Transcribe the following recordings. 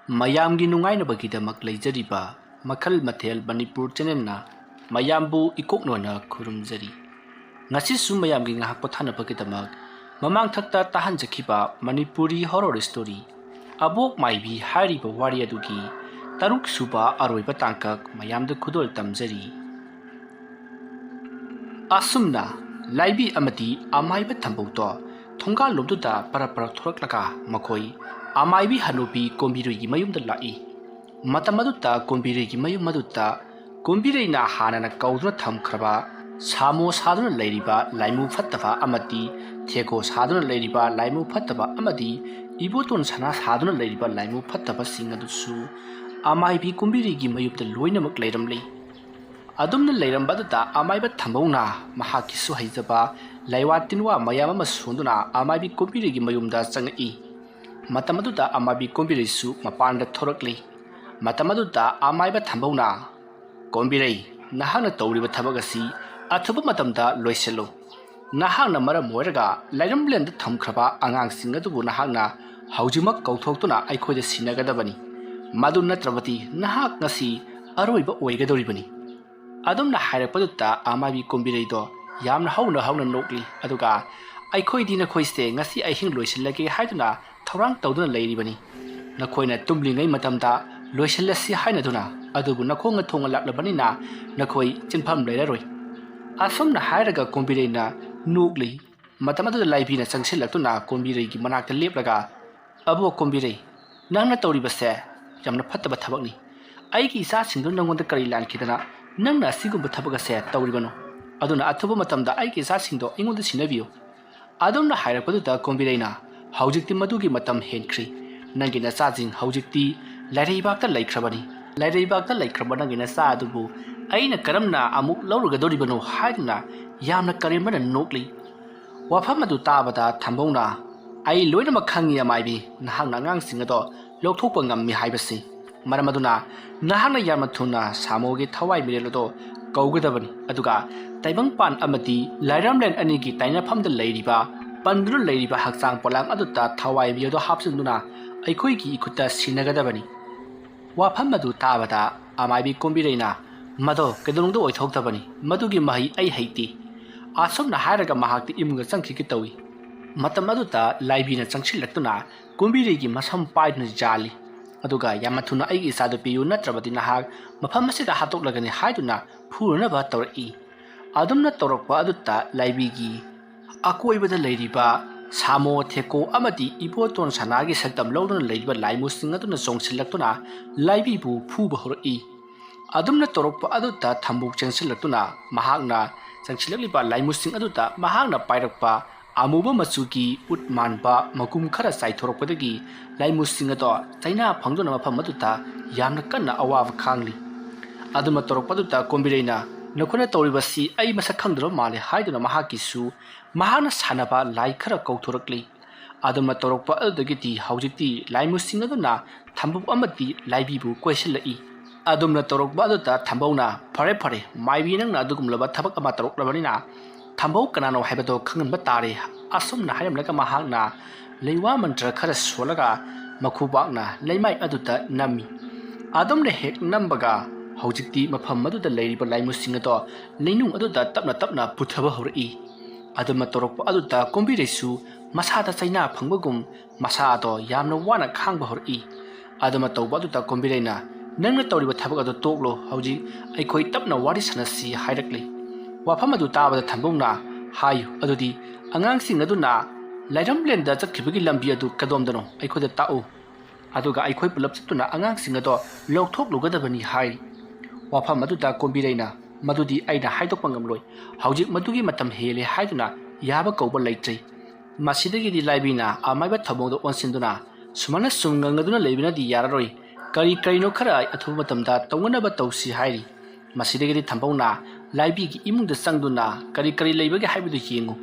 ꯃꯌꯥꯝꯒꯤ ꯅꯨꯡꯉꯥꯏꯅꯕꯒꯤꯗꯃꯛ ꯂꯩꯖꯔꯤꯕ ꯃꯈꯜ ꯃꯊꯦꯜ ꯃꯅꯤꯄꯨꯔ ꯆꯦꯅꯦꯜꯅ ꯃꯌꯥꯝꯕꯨ ꯏꯀꯣꯛꯅꯣꯅ ꯈꯨꯔꯨꯝꯖꯔꯤ꯫ ꯉꯁꯤꯁꯨ ꯃꯌꯥꯝꯒꯤ ꯉꯥꯏꯍꯥꯛ ꯄꯣꯊꯥꯅꯕꯒꯤꯗꯃꯛ ꯃꯃꯥꯡꯊꯛꯇ ꯇꯥꯍꯟꯖꯈꯤꯕ ꯃꯅꯤꯄꯨꯔꯤ ꯍꯣꯔꯔ ꯁ꯭ꯇꯣꯔꯤ ꯑꯕꯣꯛ ꯃꯥꯏꯕꯤ ꯍꯥꯏꯔꯤꯕ ꯋꯥꯔꯤ ꯑꯗꯨꯒꯤ 6ꯁꯨꯕ ꯑꯔꯣꯏꯕ ꯇꯥꯡꯀꯛ ꯃꯌꯥꯝꯗ ꯈꯨꯗꯣꯜ ꯇꯝꯖꯔꯤ꯫ ꯑꯁꯨꯝꯅ ꯂꯥꯏꯕꯤ ꯑꯃꯗꯤ ꯑꯃꯥꯏꯕ ꯊꯝꯕꯧꯗꯣ ꯊꯣꯡꯒꯥꯜꯂꯣꯝꯗꯨꯗ ꯄꯔꯛ ꯊꯣꯔꯛꯂꯒ ꯃꯈꯣꯏ ꯑꯃꯥꯏꯕꯤ ꯍꯅꯨꯕꯤ ꯀꯣꯝꯕꯤꯔꯩꯒꯤ ꯃꯌꯨꯝꯗ ꯂꯥꯛꯏ꯫ ꯃꯇꯝ ꯑꯗꯨꯗ ꯀꯣꯝꯕꯤꯔꯩꯒꯤ ꯃꯌꯨꯝ ꯑꯗꯨꯗ ꯀꯣꯝꯕꯤꯔꯩꯅ ꯍꯥꯟꯅꯅ ꯀꯧꯗꯨꯅ ꯊꯝꯈ꯭ꯔꯕ ꯁꯥꯃꯣ ꯁꯥꯗꯨꯅ ꯂꯩꯔꯤꯕ ꯂꯥꯏꯃꯨ ꯐꯠꯇꯕ ꯑꯃꯗꯤ ꯊꯦꯀꯣ ꯁꯥꯗꯨꯅ ꯂꯩꯔꯤꯕ ꯂꯥꯏꯃꯨ ꯐꯠꯇꯕ ꯑꯃꯗꯤ ꯏꯕꯣꯇꯣꯟ ꯁꯅꯥ ꯁꯥꯗꯨꯅ ꯂꯩꯔꯤꯕ ꯂꯥꯏꯃꯨ ꯐꯠꯇꯕꯁꯤꯡ ꯑꯗꯨꯁꯨ ꯑꯃꯥꯏꯕꯤ ꯀꯣꯝꯕꯤꯔꯩꯒꯤ ꯃꯌꯨꯝꯗ ꯂꯣꯏꯅꯃꯛ ꯂꯩꯔꯝꯂꯤ꯫ ꯑꯗꯨꯝꯅ ꯂꯩꯔꯝꯕ ꯑꯗꯨꯗ ꯑꯃꯥꯏꯕ ꯊꯝꯕꯧꯅ ꯃꯍꯥꯛꯀꯤꯁꯨ ꯍꯩꯖꯕ ꯂꯩꯋꯥ ꯇꯤꯟꯋꯥ ꯃꯌꯥꯝ ꯑꯃ ꯁꯣꯟꯗꯨꯅ ꯑꯃꯥꯏꯕꯤ ꯀꯣꯝꯕꯤꯔꯩꯒꯤ ꯃꯌꯨꯝꯗ ꯆꯪꯉꯛꯏ꯫ ꯃꯇꯝ ꯑꯗꯨꯗ ꯑꯃꯥꯏꯕꯤ ꯀꯣꯝꯕꯤꯔꯩꯁꯨ ꯃꯄꯥꯟꯗ ꯊꯣꯔꯛꯂꯤ꯫ ꯃꯇꯝ ꯑꯗꯨꯗ ꯑꯃꯥꯏꯕ ꯊꯝꯕꯧꯅ "ꯀꯣꯝꯕꯤꯔꯩ, ꯅꯍꯥꯛꯅ ꯇꯧꯔꯤꯕ ꯊꯕꯛ ꯑꯁꯤ ꯑꯊꯨꯕ ꯃꯇꯝꯗ ꯂꯣꯏꯁꯤꯜꯂꯨ꯫ ꯅꯍꯥꯛꯅ ꯃꯔꯝ ꯑꯣꯏꯔꯒ ꯂꯩꯔꯝꯂꯦꯟꯗ ꯊꯝꯈ꯭ꯔꯕ ꯑꯉꯥꯡꯁꯤꯡ ꯑꯗꯨꯕꯨ ꯅꯍꯥꯛꯅ ꯍꯧꯖꯤꯛꯃꯛ ꯀꯧꯊꯣꯛꯇꯨꯅ ꯑꯩꯈꯣꯏꯗ ꯁꯤꯟꯅꯒꯗꯕꯅꯤ꯫ ꯃꯗꯨ ꯅꯠꯇ꯭ꯔꯕꯗꯤ ꯅꯍꯥꯛ ꯉꯁꯤ ꯑꯔꯣꯏꯕ ꯑꯣꯏꯒꯗꯧꯔꯤꯕꯅꯤ"꯫ ꯑꯗꯨꯝꯅ ꯍꯥꯏꯔꯛꯄꯗꯨꯗ ꯑꯃꯥꯏꯕꯤ ꯀꯣꯝꯕꯤꯔꯩꯗꯣ ꯌꯥꯝꯅ ꯍꯧꯅ ꯅꯣꯛꯂꯤ꯫ ꯑꯗꯨꯒ "ꯑꯩꯈꯣꯏꯗꯤ ꯅꯈꯣꯏꯁꯦ ꯉꯁꯤ ꯑꯍꯤꯡ ꯂꯣꯏꯁꯤꯜꯂꯒꯦ ꯍꯥꯏꯗꯨꯅ ꯊꯧꯔꯥꯡ ꯇꯧꯗꯨꯅ ꯂꯩꯔꯤꯕꯅꯤ꯫ ꯅꯈꯣꯏꯅ ꯇꯨꯝꯂꯤꯉꯩ ꯃꯇꯝꯗ ꯂꯣꯏꯁꯤꯜꯂꯁꯤ ꯍꯥꯏꯅꯗꯨꯅ, ꯑꯗꯨꯕꯨ ꯅꯈꯣꯡꯅ ꯊꯣꯡꯅ ꯂꯥꯛꯂꯕꯅꯤꯅ ꯅꯈꯣꯏ ꯆꯤꯟꯐꯝ ꯂꯩꯔꯔꯣꯏ"꯫ ꯑꯁꯨꯝꯅ ꯍꯥꯏꯔꯒ ꯀꯣꯝꯕꯤꯔꯩꯅ ꯅꯣꯛꯂꯤ꯫ ꯃꯇꯝ ꯑꯗꯨꯗ ꯂꯥꯏꯕꯤꯅ ꯆꯪꯁꯤꯜꯂꯛꯇꯨꯅ ꯀꯣꯝꯕꯤꯔꯩꯒꯤ ꯃꯅꯥꯛꯇ ꯂꯦꯞꯂꯒ "ꯑꯕꯣꯛ ꯀꯣꯝꯕꯤꯔꯩ, ꯅꯪꯅ ꯇꯧꯔꯤꯕꯁꯦ ꯌꯥꯝꯅ ꯐꯠꯇꯕ ꯊꯕꯛꯅꯤ꯫ ꯑꯩꯒꯤ ꯏꯆꯥꯁꯤꯡꯗꯨ ꯅꯪꯉꯣꯟꯗ ꯀꯔꯤ ꯂꯥꯟꯈꯤꯗꯅ ꯅꯪꯅ ꯑꯁꯤꯒꯨꯝꯕ ꯊꯕꯛ ꯑꯁꯦ ꯇꯧꯔꯤꯕꯅꯣ? ꯑꯗꯨꯅ ꯑꯊꯨꯕ ꯃꯇꯝꯗ ꯑꯩꯒꯤ ꯏꯆꯥꯁꯤꯡꯗꯣ ꯑꯩꯉꯣꯟꯗ ꯁꯤꯟꯅꯕꯤꯌꯨ"꯫ ꯑꯗꯨꯝꯅ ꯍꯥꯏꯔꯛꯄꯗꯨꯗ ꯀꯣꯝꯕꯤꯔꯩꯅ "ꯍꯧꯖꯤꯛꯇꯤ ꯃꯗꯨꯒꯤ ꯃꯇꯝ ꯍꯦꯟꯈ꯭ꯔꯤ꯫ ꯅꯪꯒꯤ ꯅꯆꯥꯁꯤꯡ ꯍꯧꯖꯤꯛꯇꯤ ꯂꯥꯏꯔꯩꯕꯥꯛꯇ ꯂꯩꯈ꯭ꯔꯕꯅꯤ꯫ ꯂꯥꯏꯔꯩꯕꯥꯛꯇ ꯂꯩꯈ꯭ꯔꯕ ꯅꯪꯒꯤ ꯅꯆꯥ ꯑꯗꯨꯕꯨ ꯑꯩꯅ ꯀꯔꯝꯅ ꯑꯃꯨꯛ ꯂꯧꯔꯨꯒꯗꯧꯔꯤꯕꯅꯣ ꯍꯥꯏꯗꯨꯅ ꯌꯥꯝꯅ ꯀꯔꯦꯝꯅꯅ ꯅꯣꯛꯂꯤ꯫ ꯋꯥꯐꯝ ꯑꯗꯨ ꯇꯥꯕꯗ ꯊꯝꯕꯧꯅ "ꯑꯩ ꯂꯣꯏꯅꯃꯛ ꯈꯪꯏ ꯑꯃꯥꯏꯕꯤ, ꯅꯍꯥꯛꯅ ꯑꯉꯥꯡꯁꯤꯡ ꯑꯗꯣ ꯂꯧꯊꯣꯛꯄ ꯉꯝꯃꯤ ꯍꯥꯏꯕꯁꯤ꯫ ꯃꯔꯝ ꯑꯗꯨꯅ ꯅꯍꯥꯛꯅ ꯌꯥꯝꯅ ꯊꯨꯅ ꯁꯥꯃꯣꯒꯤ ꯊꯋꯥꯏ ꯃꯤꯔꯦꯜ ꯑꯗꯣ ꯀꯧꯒꯗꯕꯅꯤ꯫ ꯑꯗꯨꯒ ꯇꯥꯏꯕꯪꯄꯥꯟ ꯑꯃꯗꯤ ꯂꯥꯏꯔꯝꯂꯦꯟ ꯑꯅꯤꯒꯤ ꯇꯥꯏꯅꯐꯝꯗ ꯂꯩꯔꯤꯕ ꯄꯟꯗꯨꯅ ꯂꯩꯔꯤꯕ ꯍꯛꯆꯥꯡ ꯄꯣꯂꯥꯡ ꯑꯗꯨꯗ ꯊꯋꯥꯏ ꯃꯤ ꯑꯗꯨ ꯍꯥꯞꯆꯤꯟꯗꯨꯅ ꯑꯩꯈꯣꯏꯒꯤ ꯏꯈꯨꯠꯇ ꯁꯤꯟꯅꯒꯗꯕꯅꯤ"꯫ ꯋꯥꯐꯝ ꯑꯗꯨ ꯇꯥꯕꯗ ꯑꯃꯥꯏꯕꯤ ꯀꯣꯝꯕꯤꯔꯩꯅ "ꯃꯗꯣ ꯀꯩꯗꯧꯅꯨꯡꯗ ꯑꯣꯏꯊꯣꯛꯇꯕꯅꯤ꯫ ꯃꯗꯨꯒꯤ ꯃꯍꯩ ꯑꯩ ꯍꯩꯇꯦ"꯫ ꯑꯁꯨꯝꯅ ꯍꯥꯏꯔꯒ ꯃꯍꯥꯛꯇꯤ ꯏꯃꯨꯡꯗ ꯆꯪꯈꯤꯒꯦ ꯇꯧꯏ꯫ ꯃꯇꯝ ꯑꯗꯨꯗ ꯂꯥꯏꯕꯤꯅ ꯆꯪꯁꯤꯜꯂꯛꯇꯨꯅ ꯀꯣꯝꯕꯤꯔꯩꯒꯤ ꯃꯁꯝ ꯄꯥꯏꯗꯨꯅ ꯌꯥꯜꯂꯤ꯫ ꯑꯗꯨꯒ "ꯌꯥꯝꯅ ꯊꯨꯅ ꯑꯩꯒꯤ ꯏꯆꯥꯗꯨ ꯄꯤꯌꯨ, ꯅꯠꯇ꯭ꯔꯕꯗꯤ ꯅꯍꯥꯛ ꯃꯐꯝ ꯑꯁꯤꯗ ꯍꯥꯠꯇꯣꯛꯂꯒꯅꯤ" ꯍꯥꯏꯗꯨꯅ ꯐꯨꯔꯅꯕ ꯇꯧꯔꯛꯏ꯫ ꯑꯗꯨꯝꯅ ꯇꯧꯔꯛꯄ ꯑꯗꯨꯗ ꯂꯥꯏꯕꯤꯒꯤ ꯑꯀꯣꯏꯕꯗ ꯂꯩꯔꯤꯕ ꯁꯥꯃꯣ, ꯊꯦꯀꯣ ꯑꯃꯗꯤ ꯏꯕꯣꯇꯣꯟ ꯁꯅꯥꯒꯤ ꯁꯛꯇꯝ ꯂꯧꯗꯨꯅ ꯂꯩꯔꯤꯕ ꯂꯥꯏꯃꯨꯁꯤꯡ ꯑꯗꯨꯅ ꯆꯣꯡꯁꯤꯜꯂꯛꯇꯨꯅ ꯂꯥꯏꯕꯤꯕꯨ ꯐꯨꯕ ꯍꯧꯔꯛꯏ꯫ ꯑꯗꯨꯝꯅ ꯇꯧꯔꯛꯄ ꯑꯗꯨꯗ ꯊꯝꯕꯧ ꯆꯪꯁꯤꯜꯂꯛꯇꯨꯅ ꯃꯍꯥꯛꯅ ꯆꯪꯁꯤꯜꯂꯛꯂꯤꯕ ꯂꯥꯏꯃꯨꯁꯤꯡ ꯑꯗꯨꯗ ꯃꯍꯥꯛꯅ ꯄꯥꯏꯔꯛꯄ ꯑꯃꯨꯕ ꯃꯆꯨꯒꯤ ꯎꯠ ꯃꯥꯟꯕ ꯃꯒꯨꯝ ꯈꯔ ꯆꯥꯏꯊꯣꯔꯛꯄꯗꯒꯤ ꯂꯥꯏꯃꯨꯁꯤꯡ ꯑꯗꯣ ꯆꯩꯅꯥ ꯐꯪꯗꯨꯅ ꯃꯐꯝ ꯑꯗꯨꯗ ꯌꯥꯝꯅ ꯀꯟꯅ ꯑꯋꯥꯕ ꯈꯥꯡꯂꯤ꯫ ꯑꯗꯨꯝꯅ ꯇꯧꯔꯛꯄꯗꯨꯗ ꯀꯣꯝꯕꯤꯔꯩꯅ "ꯅꯈꯣꯏꯅ ꯇꯧꯔꯤꯕꯁꯤ ꯑꯩ ꯃꯁꯛ ꯈꯪꯗ꯭ꯔꯕ ꯃꯥꯜꯂꯦ" ꯍꯥꯏꯗꯨꯅ ꯃꯍꯥꯛꯀꯤꯁꯨ ꯃꯍꯥꯛꯅ ꯁꯥꯟꯅꯕ ꯂꯥꯏ ꯈꯔ ꯀꯧꯊꯣꯔꯛꯂꯤ꯫ ꯑꯗꯨꯝꯅ ꯇꯧꯔꯛꯄ ꯑꯗꯨꯗꯒꯤꯗꯤ ꯍꯧꯖꯤꯛꯇꯤ ꯂꯥꯏꯃꯨꯁꯤꯡ ꯑꯗꯨꯅ ꯊꯝꯕꯧ ꯑꯃꯗꯤ ꯂꯥꯏꯕꯤꯕꯨ ꯀꯣꯏꯁꯤꯜꯂꯛꯏ꯫ ꯑꯗꯨꯝꯅ ꯇꯧꯔꯛꯄ ꯑꯗꯨꯗ ꯊꯝꯕꯧꯅ "ꯐꯔꯦ, ꯃꯥꯏꯕꯤ, ꯅꯪꯅ ꯑꯗꯨꯒꯨꯝꯂꯕ ꯊꯕꯛ ꯑꯃ ꯇꯧꯔꯛꯂꯕꯅꯤꯅ ꯊꯝꯕꯧ ꯀꯅꯥꯅꯣ ꯍꯥꯏꯕꯗꯣ ꯈꯪꯍꯟꯕ ꯇꯥꯔꯦ"꯫ ꯑꯁꯨꯝꯅ ꯍꯥꯏꯔꯝꯂꯒ ꯃꯍꯥꯛꯅ ꯂꯩꯋꯥ ꯃꯟꯇ꯭ꯔ ꯈꯔ ꯁꯣꯜꯂꯒ ꯃꯈꯨꯕꯥꯛꯅ ꯂꯩꯃꯥꯏ ꯑꯗꯨꯗ ꯅꯝꯃꯤ꯫ ꯑꯗꯨꯝꯅ ꯍꯦꯛ ꯅꯝꯕꯒ ꯍꯧꯖꯤꯛꯇꯤ ꯃꯐꯝ ꯑꯗꯨꯗ ꯂꯩꯔꯤꯕ ꯂꯥꯏꯃꯨꯁꯤꯡ ꯑꯗꯣ ꯂꯩꯅꯨꯡ ꯑꯗꯨꯗ ꯇꯞꯅ ꯄꯨꯊꯕ ꯍꯧꯔꯛꯏ꯫ ꯑꯗꯨꯝꯅ ꯇꯧꯔꯛꯄ ꯑꯗꯨꯗ ꯀꯣꯝꯕꯤꯔꯩꯁꯨ ꯃꯁꯥꯗ ꯆꯩꯅꯥ ꯐꯪꯕꯒꯨꯝ ꯃꯁꯥ ꯑꯗꯣ ꯌꯥꯝꯅ ꯋꯥꯅ ꯈꯥꯡꯕ ꯍꯧꯔꯛꯏ꯫ ꯑꯗꯨꯝꯅ ꯇꯧꯕ ꯑꯗꯨꯗ ꯀꯣꯝꯕꯤꯔꯩꯅ "ꯅꯪꯅ ꯇꯧꯔꯤꯕ ꯊꯕꯛ ꯑꯗꯨ ꯇꯣꯛꯂꯣ, ꯍꯧꯖꯤꯛ ꯑꯩꯈꯣꯏ ꯇꯞꯅ ꯋꯥꯔꯤ ꯁꯥꯟꯅꯁꯤ" ꯍꯥꯏꯔꯛꯂꯤ꯫ ꯋꯥꯐꯝ ꯑꯗꯨ ꯇꯥꯕꯗ ꯊꯝꯕꯧꯅ "ꯍꯥꯏꯌꯨ, ꯑꯗꯨꯗꯤ ꯑꯉꯥꯡꯁꯤꯡ ꯑꯗꯨꯅ ꯂꯥꯏꯔꯝꯂꯦꯟꯗ ꯆꯠꯈꯤꯕꯒꯤ ꯂꯝꯕꯤ ꯑꯗꯨ ꯀꯗꯣꯝꯗꯅꯣ ꯑꯩꯈꯣꯏꯗ ꯇꯥꯛꯎ, ꯑꯗꯨꯒ ꯑꯩꯈꯣꯏ ꯄꯨꯂꯞ ꯆꯠꯇꯨꯅ ꯑꯉꯥꯡꯁꯤꯡ ꯑꯗꯣ ꯂꯧꯊꯣꯛꯂꯨꯒꯗꯕꯅꯤ" ꯍꯥꯏꯔꯤ꯫ ꯋꯥꯐꯝ ꯑꯗꯨꯗ ꯀꯣꯝꯕꯤꯔꯩꯅ "ꯃꯗꯨꯗꯤ ꯑꯩꯅ ꯍꯥꯏꯗꯣꯛꯄ ꯉꯝꯂꯣꯏ꯫ ꯍꯧꯖꯤꯛ ꯃꯗꯨꯒꯤ ꯃꯇꯝ ꯍꯦꯜꯂꯦ ꯍꯥꯏꯗꯨꯅ ꯌꯥꯕ ꯀꯧꯕ ꯂꯩꯇ꯭ꯔꯦ"꯫ ꯃꯁꯤꯗꯒꯤꯗꯤ ꯂꯥꯏꯕꯤꯅ ꯑꯃꯥꯏꯕ ꯊꯝꯕꯧꯗ ꯑꯣꯟꯁꯤꯟꯗꯨꯅ "ꯁꯨꯃꯥꯏꯅ ꯁꯨꯝ ꯉꯪꯅꯗꯨꯅ ꯂꯩꯕꯅꯗꯤ ꯌꯥꯔꯔꯣꯏ. ꯀꯔꯤꯅꯣ ꯈꯔ ꯑꯊꯨꯕ ꯃꯇꯝꯗ ꯇꯧꯅꯅꯕ ꯇꯧꯁꯤ" ꯍꯥꯏꯔꯤ꯫ ꯃꯁꯤꯗꯒꯤꯗꯤ ꯊꯝꯕꯧꯅ ꯂꯥꯏꯕꯤꯒꯤ ꯏꯃꯨꯡꯗ ꯆꯪꯗꯨꯅ "ꯀꯔꯤ ꯂꯩꯕꯒꯦ ꯍꯥꯏꯕꯗꯨ ꯌꯦꯡꯉꯨ.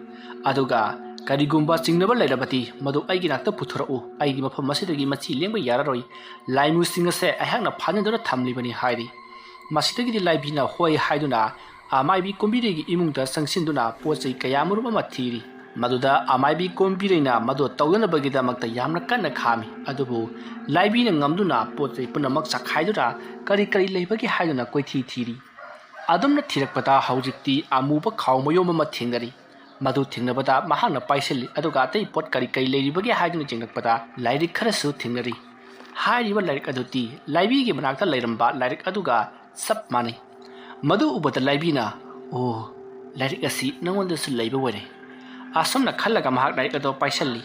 ꯑꯗꯨꯒ ꯀꯔꯤꯒꯨꯝꯕ ꯆꯤꯡꯅꯕ ꯂꯩꯔꯕꯗꯤ ꯃꯗꯨ ꯑꯩꯒꯤ ꯅꯥꯛꯇ ꯄꯨꯊꯣꯔꯛꯎ. ꯑꯩꯒꯤ ꯃꯐꯝ ꯑꯁꯤꯗꯒꯤ ꯃꯆꯤ ꯂꯦꯡꯕ ꯌꯥꯔꯔꯣꯏ. ꯂꯥꯏꯃꯨꯁꯤꯡ ꯑꯁꯦ ꯑꯩꯍꯥꯛꯅ ꯐꯥꯖꯤꯟꯗꯨꯅ ꯊꯝꯂꯤꯕꯅꯤ" ꯍꯥꯏꯔꯤ꯫ ꯃꯁꯤꯗꯒꯤꯗꯤ ꯂꯥꯏꯕꯤꯅ ꯍꯣꯏ ꯍꯥꯏꯗꯨꯅ ꯑꯃꯥꯏꯕꯤ ꯀꯣꯝꯕꯤꯔꯩꯒꯤ ꯏꯃꯨꯡꯗ ꯆꯪꯁꯤꯟꯗꯨꯅ ꯄꯣꯠ ꯆꯩ ꯀꯌꯥꯃꯔꯨꯝ ꯑꯃ ꯊꯤꯔꯤ꯫ ꯃꯗꯨꯗ ꯑꯃꯥꯏꯕꯤ ꯀꯣꯝꯕꯤꯔꯩꯅ ꯃꯗꯨ ꯇꯧꯗꯅꯕꯒꯤꯗꯃꯛꯇ ꯌꯥꯝꯅ ꯀꯟꯅ ꯈꯥꯝꯃꯤ ꯑꯗꯨꯕꯨ ꯂꯥꯏꯕꯤꯅ ꯉꯝꯗꯨꯅ ꯄꯣꯠ ꯆꯩ ꯄꯨꯝꯅꯃꯛ ꯆꯈꯥꯏꯗꯨꯅ ꯀꯔꯤ ꯀꯔꯤ ꯂꯩꯕꯒꯦ ꯍꯥꯏꯗꯨꯅ ꯀꯣꯏꯊꯤ ꯊꯤꯔꯤ ꯑꯗꯨꯝꯅ ꯊꯤꯔꯛꯄꯗ ꯍꯧꯖꯤꯛꯇꯤ ꯑꯃꯨꯕ ꯈꯥꯎ ꯃꯌꯣꯝ ꯑꯃ ꯊꯦꯡꯅꯔꯤ ꯃꯗꯨ ꯊꯦꯡꯅꯕꯗ ꯃꯍꯥꯛꯅ ꯄꯥꯏꯁꯤꯜꯂꯤ ꯑꯗꯨꯒ ꯑꯇꯩ ꯄꯣꯠ ꯀꯔꯤ ꯀꯔꯤ ꯂꯩꯔꯤꯕꯒꯦ ꯍꯥꯏꯗꯨꯅ ꯆꯤꯡꯂꯛꯄꯗ ꯂꯥꯏꯔꯤꯛ ꯈꯔꯁꯨ ꯊꯦꯡꯅꯔꯤ ꯍꯥꯏꯔꯤꯕ ꯂꯥꯏꯔꯤꯛ ꯑꯗꯨꯗꯤ ꯂꯥꯏꯕꯤꯒꯤ ꯃꯅꯥꯛꯇ ꯂꯩꯔꯝꯕ ꯂꯥꯏꯔꯤꯛ ꯑꯗꯨꯒ ꯆꯞ ꯃꯥꯟꯅꯩ ꯃꯗꯨ ꯎꯕꯗ ꯂꯥꯏꯕꯤꯅ ꯑꯣ ꯂꯥꯏꯔꯤꯛ ꯑꯁꯤ ꯅꯉꯣꯟꯗꯁꯨ ꯂꯩꯕ ꯑꯣꯏꯔꯦ ꯑꯁꯨꯝꯅ ꯈꯜꯂꯒ ꯃꯍꯥꯛ ꯂꯥꯏꯔꯤꯛ ꯑꯗꯨ ꯄꯥꯏꯁꯤꯜꯂꯤ